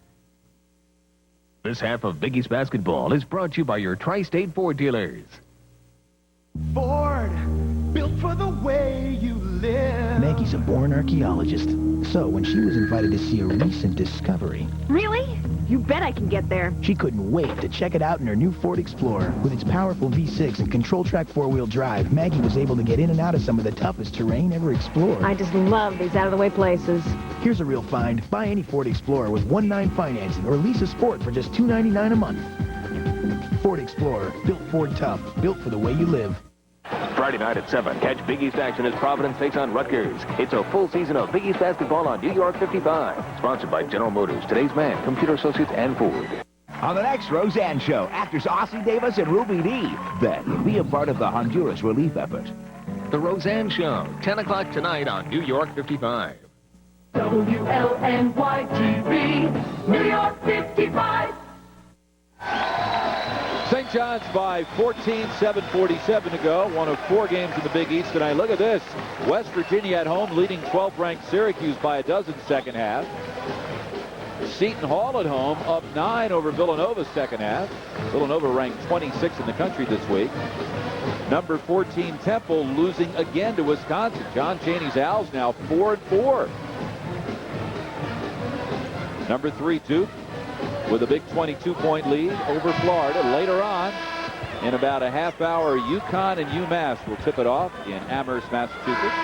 This half of Big East Basketball is brought to you by your Tri-State Ford dealers. Ford, built for the way you live. Maggie's a born archaeologist. So when she was invited to see a recent discovery... Really? You bet I can get there. She couldn't wait to check it out in her new Ford Explorer. With its powerful V6 and control-track four-wheel drive, Maggie was able to get in and out of some of the toughest terrain ever explored. I just love these out-of-the-way places. Here's a real find. Buy any Ford Explorer with 1.9 financing or lease a Sport for just $2.99 a month. Ford Explorer, built Ford tough, built for the way you live. Friday night at 7, catch Big East action as Providence takes on Rutgers. It's a full season of Big East basketball on New York 55. Sponsored by General Motors, Today's Man, Computer Associates, and Ford. On the next Roseanne Show, actors Ossie Davis and Ruby Dee. Then, be a part of the Honduras relief effort. The Roseanne Show, 10 o'clock tonight on New York 55. WLNY-TV, New York 55. St. John's by 14, 7:47 to go. One of 4 games in the Big East tonight. Look at this. West Virginia at home leading 12th-ranked Syracuse by a dozen second half. Seton Hall at home up 9 over Villanova second half. Villanova ranked 26th in the country this week. Number 14 Temple losing again to Wisconsin. John Chaney's Owls now 4-4. Number 3 Duke with a big 22-point lead over Florida. Later on, in about a half hour, UConn and UMass will tip it off in Amherst, Massachusetts.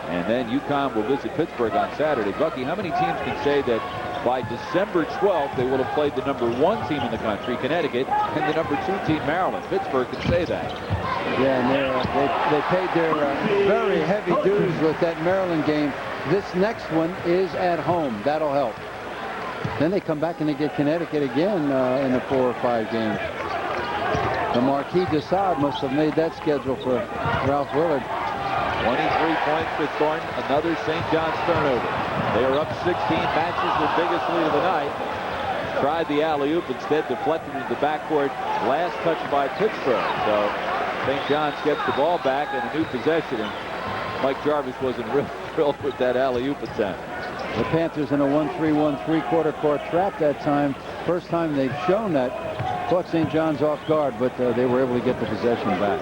And then UConn will visit Pittsburgh on Saturday. Bucky, how many teams can say that by December 12th they will have played the number 1 team in the country, Connecticut, and the number 2 team, Maryland? Pittsburgh can say that. Yeah, and they paid their very heavy dues with that Maryland game. This next one is at home. That'll help. Then they come back and they get Connecticut again in the 4 or 5 games. The Marquis de Sade must have made that schedule for Ralph Willard. 23 points for Thornton. Another St. John's turnover. They are up 16. Matches their biggest lead of the night. tried the alley-oop, instead deflected into the backcourt. Last touch by Pittsburgh. So St. John's gets the ball back and a new possession. And Mike Jarvis wasn't real thrilled with that alley-oop attempt. The Panthers in a 1-3-1 three-quarter court trap that time. First time they've shown that. Caught St. John's off guard, but they were able to get the possession back.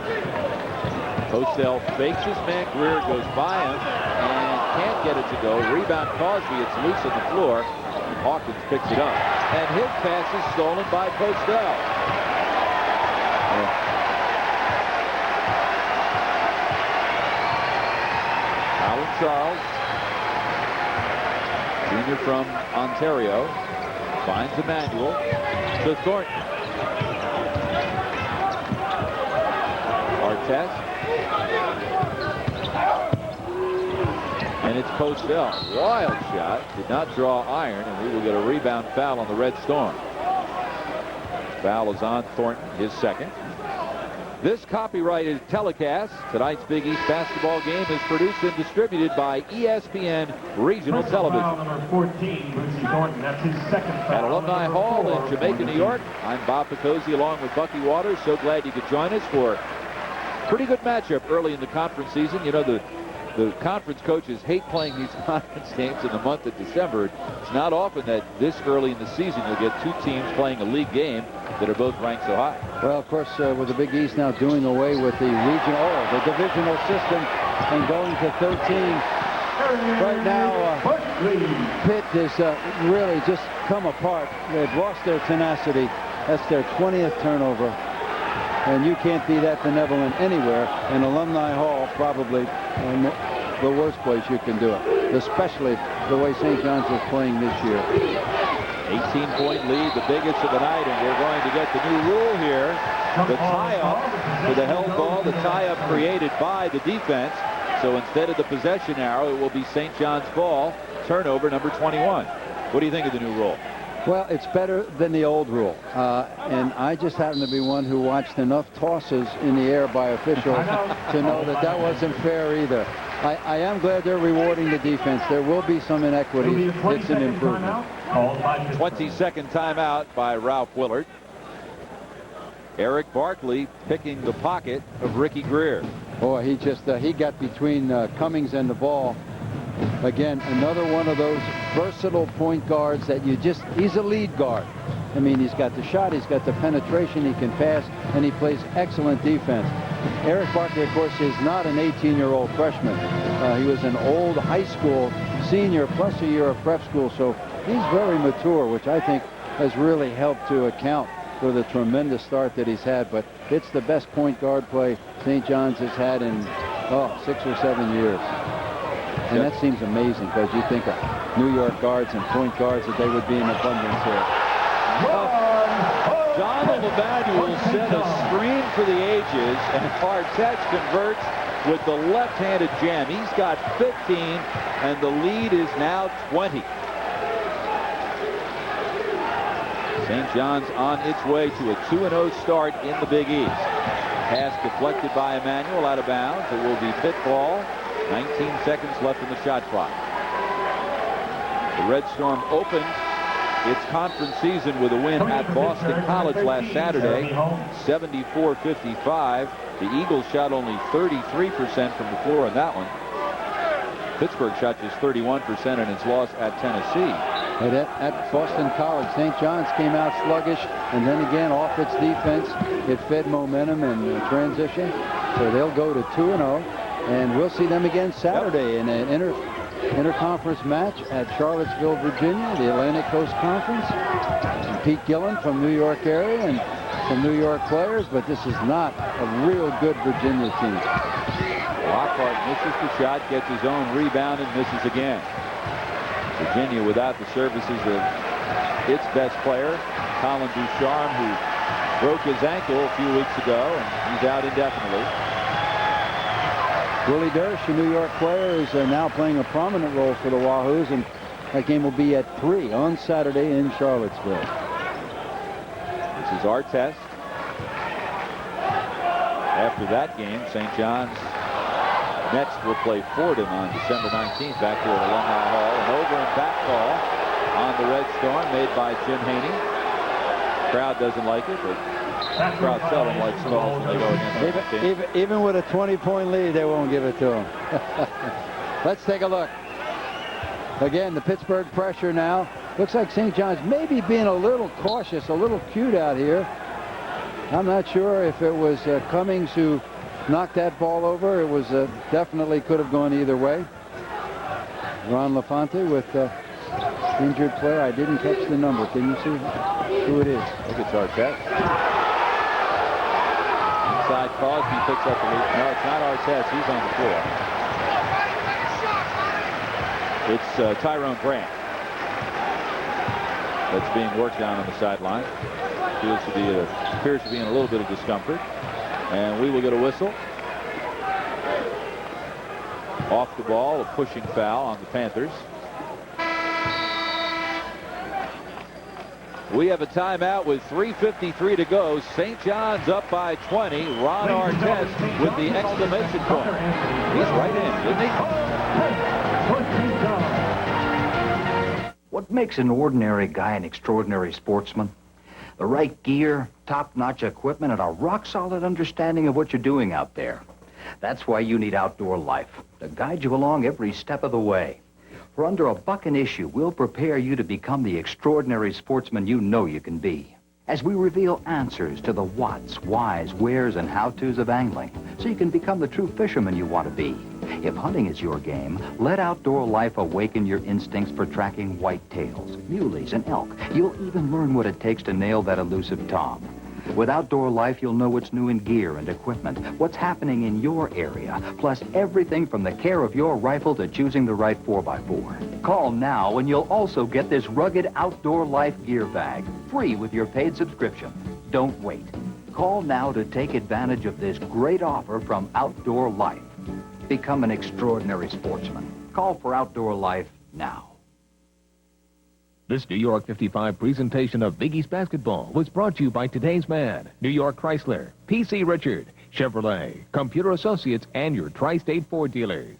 Postel fakes his man. Greer goes by him and can't get it to go. Rebound Cosby. It's loose on the floor. Hawkins picks it up. And his pass is stolen by Postel. Alan Charles, junior from Ontario, finds Emmanuel to Thornton. Artest. And it's Postel. Wild shot. Did not draw iron, and we will get a rebound foul on the Red Storm. Foul is on Thornton, his second. This copyrighted telecast, tonight's Big East basketball game, is produced and distributed by ESPN Regional Television. Foul number 14, Lucy Thornton. That's his second foul. At Alumni Hall in Jamaica, New York, I'm Bob Picozzi along with Bucky Waters. So glad you could join us for a pretty good matchup early in the conference season. You know, the conference coaches hate playing these conference games in the month of December. It's not often that this early in the season you'll get two teams playing a league game that are both ranked so high. Well, of course, with the Big East now doing away with the the divisional system and going to 13. Right now, Pitt is really just come apart. They've lost their tenacity. That's their 20th turnover. And you can't be that benevolent anywhere. In Alumni Hall, probably the worst place you can do it, especially the way St. John's is playing this year. 18-point lead, the biggest of the night, and we're going to get the new rule here. The tie-up for the held ball, the tie-up created by the defense. So instead of the possession arrow, it will be St. John's ball, turnover number 21. What do you think of the new rule? Well, it's better than the old rule. And I just happen to be one who watched enough tosses in the air by officials to know that that wasn't fair either. I am glad they're rewarding the defense. There will be some inequities. It's an improvement. 20-second timeout by Ralph Willard. Eric Barkley picking the pocket of Ricky Greer. Boy, he got between Cummings and the ball. Again, another one of those versatile point guards that he's a lead guard. I mean, he's got the shot, he's got the penetration, he can pass, and he plays excellent defense. Eric Barkley, of course, is not an 18-year-old freshman. He was an old high school senior plus a year of prep school, so he's very mature, which I think has really helped to account for the tremendous start that he's had. But it's the best point guard play St. John's has had in 6 or 7 years. And that seems amazing because you think of New York guards and point guards that they would be in abundance here. Donald Emmanuel set a screen for the ages, and Artest converts with the left-handed jam. He's got 15, and the lead is now 20. St. John's on its way to a 2-0 start in the Big East. Pass deflected by Emmanuel out of bounds. It will be Pitt ball. 19 seconds left in the shot clock. The Red Storm opened its conference season with a win at Boston College last Saturday, 74-55. The Eagles shot only 33% from the floor in that one. Pittsburgh shot just 31% in its loss at Tennessee. At Boston College, St. John's came out sluggish, and then again off its defense, it fed momentum and transition. So they'll go to 2-0. And we'll see them again Saturday in an interconference match at Charlottesville, Virginia, the Atlantic Coast Conference. And Pete Gillen from New York area and some New York players, but this is not a real good Virginia team. Lockhart misses the shot, gets his own rebound, and misses again. Virginia without the services of its best player, Colin Ducharme, who broke his ankle a few weeks ago, and he's out indefinitely. Willie Dersh, a New York player, is now playing a prominent role for the Wahoos, and that game will be at 3 on Saturday in Charlottesville. This is Artest. After that game, St. John's Nets will play Fordham on December 19th back here at Alumni Hall. An over and back call. on the Red Storm, made by Jim Haney. Crowd doesn't like it, but the crowd seldom likes stalls when they go against the team. Even with a 20-point lead, they won't give it to him. Let's take a look. Again, the Pittsburgh pressure now. Looks like St. John's maybe being a little cautious, a little cute out here. I'm not sure if it was Cummings who knocked that ball over. It was definitely could have gone either way. Ron LaFonte with injured player. I didn't catch the number. Can you see who it is? I think it's Artest. Inside Crosby picks up the lead. No, it's not Artest. He's on the floor. It's Tyrone Grant that's being worked on the sideline. Appears to be in a little bit of discomfort. And we will get a whistle. Off the ball, a pushing foul on the Panthers. We have a timeout with 3:53 to go. St. John's up by 20. Ron Artest with the exclamation point. He's right in, isn't he? What makes an ordinary guy an extraordinary sportsman? The right gear, top-notch equipment, and a rock-solid understanding of what you're doing out there. That's why you need Outdoor Life, to guide you along every step of the way. For under $1 an issue, we'll prepare you to become the extraordinary sportsman you know you can be. As we reveal answers to the whats, whys, wheres, and how-tos of angling, so you can become the true fisherman you want to be. If hunting is your game, let Outdoor Life awaken your instincts for tracking whitetails, muleys, and elk. You'll even learn what it takes to nail that elusive tom. With Outdoor Life, you'll know what's new in gear and equipment, what's happening in your area, plus everything from the care of your rifle to choosing the right 4x4. Call now and you'll also get this rugged Outdoor Life gear bag, free with your paid subscription. Don't wait. Call now to take advantage of this great offer from Outdoor Life. Become an extraordinary sportsman. Call for Outdoor Life now. This New York 55 presentation of Big East basketball was brought to you by Today's Man, New York Chrysler, P.C. Richard, Chevrolet, Computer Associates, and your Tri-State Ford dealers.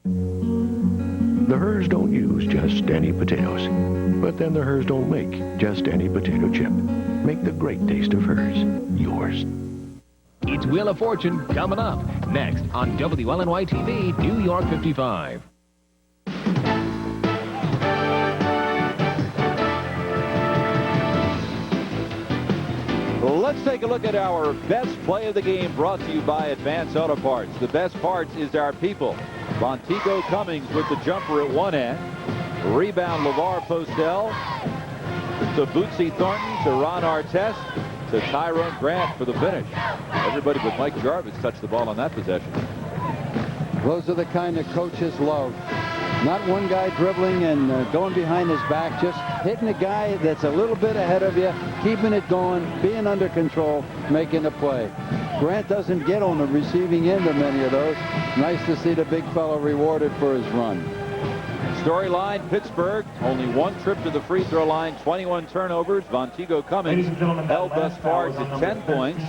The Hers don't use just any potatoes. But then the Hers don't make just any potato chip. Make the great taste of Hers yours. It's Wheel of Fortune coming up next on WLNY TV, New York 55. Let's take a look at our best play of the game, brought to you by Advance Auto Parts. The best parts is our people. Montego Cummings with the jumper at one end. Rebound LeVar Postel to Bootsy Thornton to Ron Artest to Tyrone Grant for the finish. Everybody but Mike Jarvis touched the ball on that possession. Those are the kind of coaches love. Not one guy dribbling and going behind his back, just hitting a guy that's a little bit ahead of you, keeping it going, being under control, making the play. Grant doesn't get on the receiving end of many of those. Nice to see the big fellow rewarded for his run. Storyline, Pittsburgh, only one trip to the free throw line, 21 turnovers. Montego Cummings held thus far to 10 points.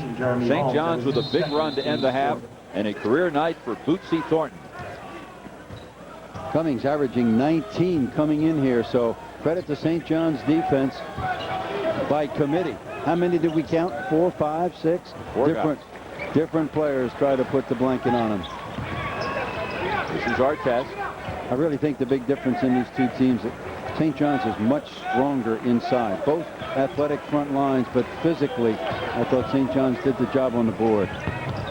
St. John's with a big run to end the half, and a career night for Bootsy Thornton. Cummings averaging 19 coming in here, so credit to St. John's defense by committee. How many did we count? 4, 5, 6? Different players try to put the blanket on him. This is Artest. I really think the big difference in these two teams, that St. John's is much stronger inside. Both athletic front lines, but physically, I thought St. John's did the job on the board.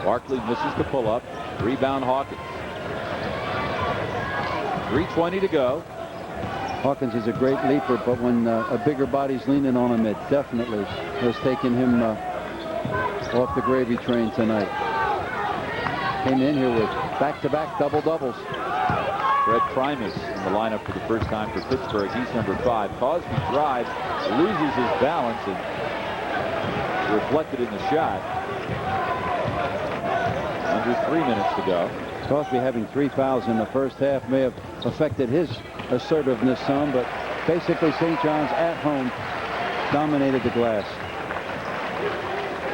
Barkley misses the pull-up. Rebound Hawkins. 3:20 to go. Hawkins is a great leaper, but when a bigger body's leaning on him, it definitely has taken him off the gravy train tonight. Came in here with back-to-back double-doubles. Fred Primus in the lineup for the first time for Pittsburgh. He's number 5. Cosby drives, loses his balance, and reflected in the shot. Under 3 minutes to go. Cosby having 3 fouls in the first half may have affected his assertiveness some, but basically St. John's at home dominated the glass.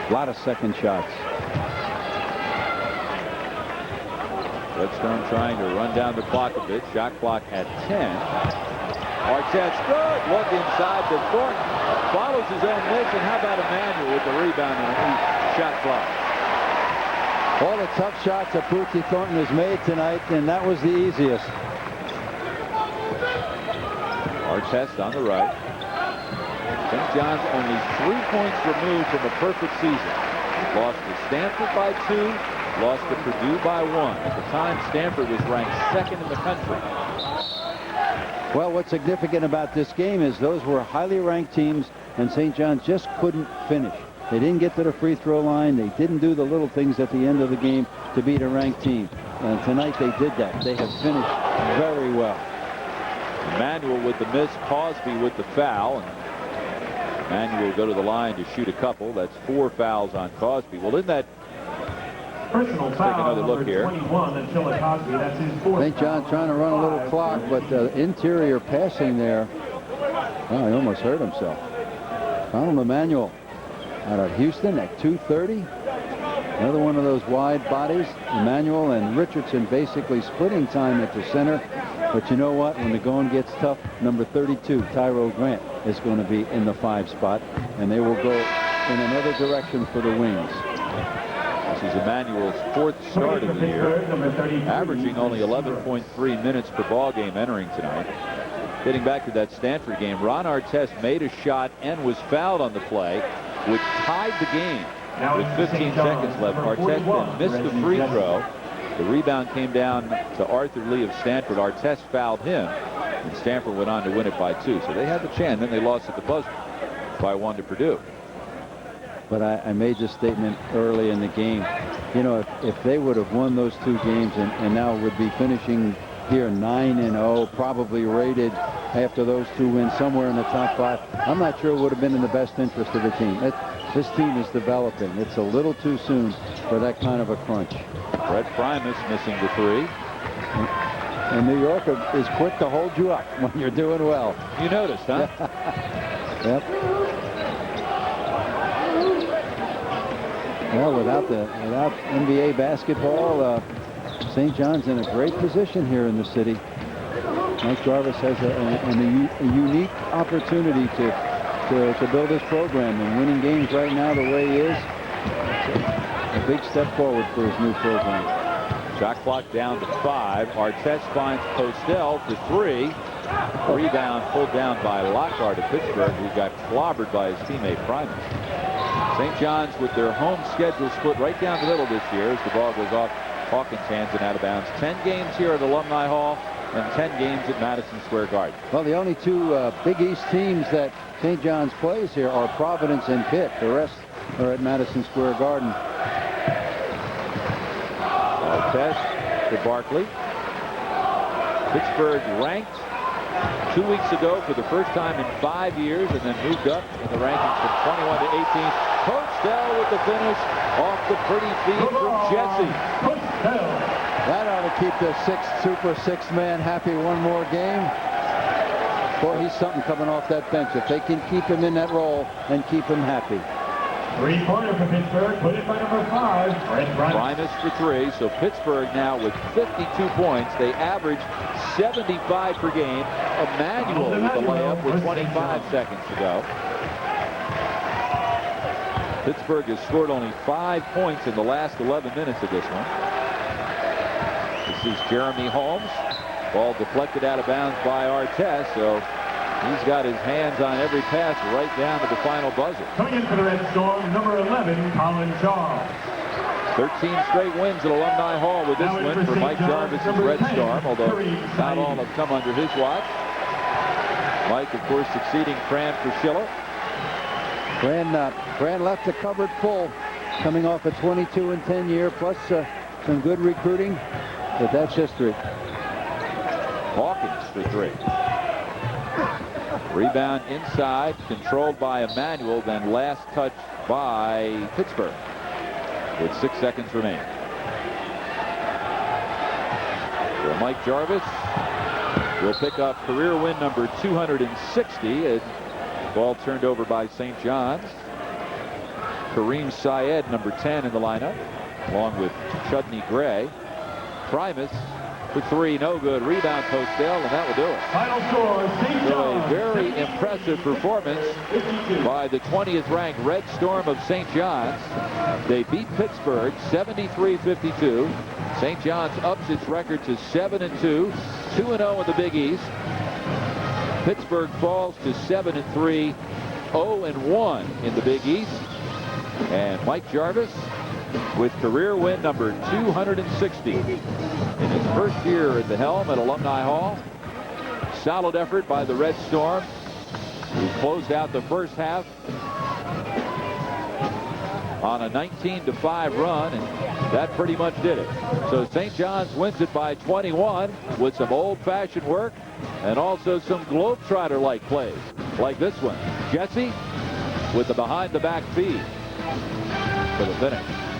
A lot of second shots. Redstone trying to run down the clock a bit. Shot clock at 10. Artest, good look inside to Thornton. Follows his own miss, and how about Emmanuel with the rebound and a new shot clock? All the tough shots that Bootsy Thornton has made tonight, and that was the easiest. Artest on the right. St. John's only 3 points removed from a perfect season. Lost to Stanford by 2, lost to Purdue by 1. At the time, Stanford was ranked second in the country. Well, what's significant about this game is those were highly ranked teams, and St. John's just couldn't finish. They didn't get to the free throw line. They didn't do the little things at the end of the game to beat a ranked team. And tonight they did that. They have finished very well. Emmanuel with the miss, Cosby with the foul. And Emmanuel will go to the line to shoot a couple. That's 4 fouls on Cosby. Well, in that, personal let's foul, take another look here. 21 on Cosby. That's his 4th. St. John trying to run a little clock, but interior passing there. Oh, he almost hurt himself. Donald Emmanuel out of Houston at 2:30. Another one of those wide bodies. Emmanuel and Richardson basically splitting time at the center. But you know what? When the going gets tough, number 32, Tyrell Grant, is going to be in the 5 spot. And they will go in another direction for the wings. This is Emmanuel's 4th start of the year, averaging only 11.3 minutes per ball game entering tonight. Getting back to that Stanford game, Ron Artest made a shot and was fouled on the play, which tied the game with 15 seconds left. Artest then missed the free throw. The rebound came down to Arthur Lee of Stanford. Artest fouled him, and Stanford went on to win it by 2. So they had the chance. Then they lost at the buzzer by 1 to Purdue. But I made this statement early in the game. You know, if they would have won those 2 games and now would be finishing here 9-0, probably rated after those 2 wins somewhere in the top 5, I'm not sure it would have been in the best interest of the team. This team is developing. It's a little too soon for that kind of a crunch. Brett Primus missing the 3. And New York is quick to hold you up when you're doing well. You noticed, huh? Yep. Well, without NBA basketball, St. John's in a great position here in the city. Mike Jarvis has a unique opportunity to build his program, and winning games right now the way he is, a big step forward for his new program. Shot clock down to 5. Artest finds Postel for 3. Rebound pulled down by Lockhart of Pittsburgh, who got clobbered by his teammate Primus. St. John's with their home schedule split right down the middle this year as the ball goes off Hawkins' hands and out of bounds. 10 games here at Alumni Hall and 10 games at Madison Square Garden. Well, the only 2 Big East teams that St. John's plays here are Providence and Pitt. The rest are at Madison Square Garden. Artest to Barkley. Pittsburgh ranked 2 weeks ago for the first time in 5 years, and then moved up in the rankings from 21 to 18. Postel with the finish off the pretty feed from Jesse. That ought to keep the Super 6-man happy one more game. Boy, he's something coming off that bench. If they can keep him in that role and keep him happy. 3-pointer for Pittsburgh, put it by number 5. Primus for 3, so Pittsburgh now with 52 points. They average 75 per game. Emmanuel with the layup with 25 seconds to go. Pittsburgh has scored only 5 points in the last 11 minutes of this one. This is Jeremy Holmes. Ball deflected out of bounds by Artest, so he's got his hands on every pass right down to the final buzzer. Coming in for the Red Storm, number 11, Colin Charles. 13 straight wins at Alumni Hall with this win for Mike Jarvis's Red Storm, although not all have come under his watch. Mike, of course, succeeding Fran Fraschilla. Fran left the cupboard full, coming off a 22-10 year, plus some good recruiting, but that's history. Hawkins for 3. Rebound inside, controlled by Emmanuel, then last touch by Pittsburgh with 6 seconds remaining. So Mike Jarvis will pick up career win number 260. And ball turned over by St. John's. Kareem Syed, number 10 in the lineup, along with Chudney Gray. Primus for three, no good. Rebound, Postell, and that will do it. Final score, St. So John's. a very impressive performance by the 20th ranked Red Storm of St. John's. They beat Pittsburgh 73-52. St. John's ups its record to 7-2, 2-0 in the Big East. Pittsburgh falls to 7-3, 0-1 in the Big East. And Mike Jarvis with career win number 260 in his first year at the helm at Alumni Hall. Solid effort by the Red Storm, who closed out the first half on a 19-5 run, and that pretty much did it. So St. John's wins it by 21 with some old-fashioned work and also some Globetrotter-like plays, like this one. Jesse with the behind-the-back feed for the finish.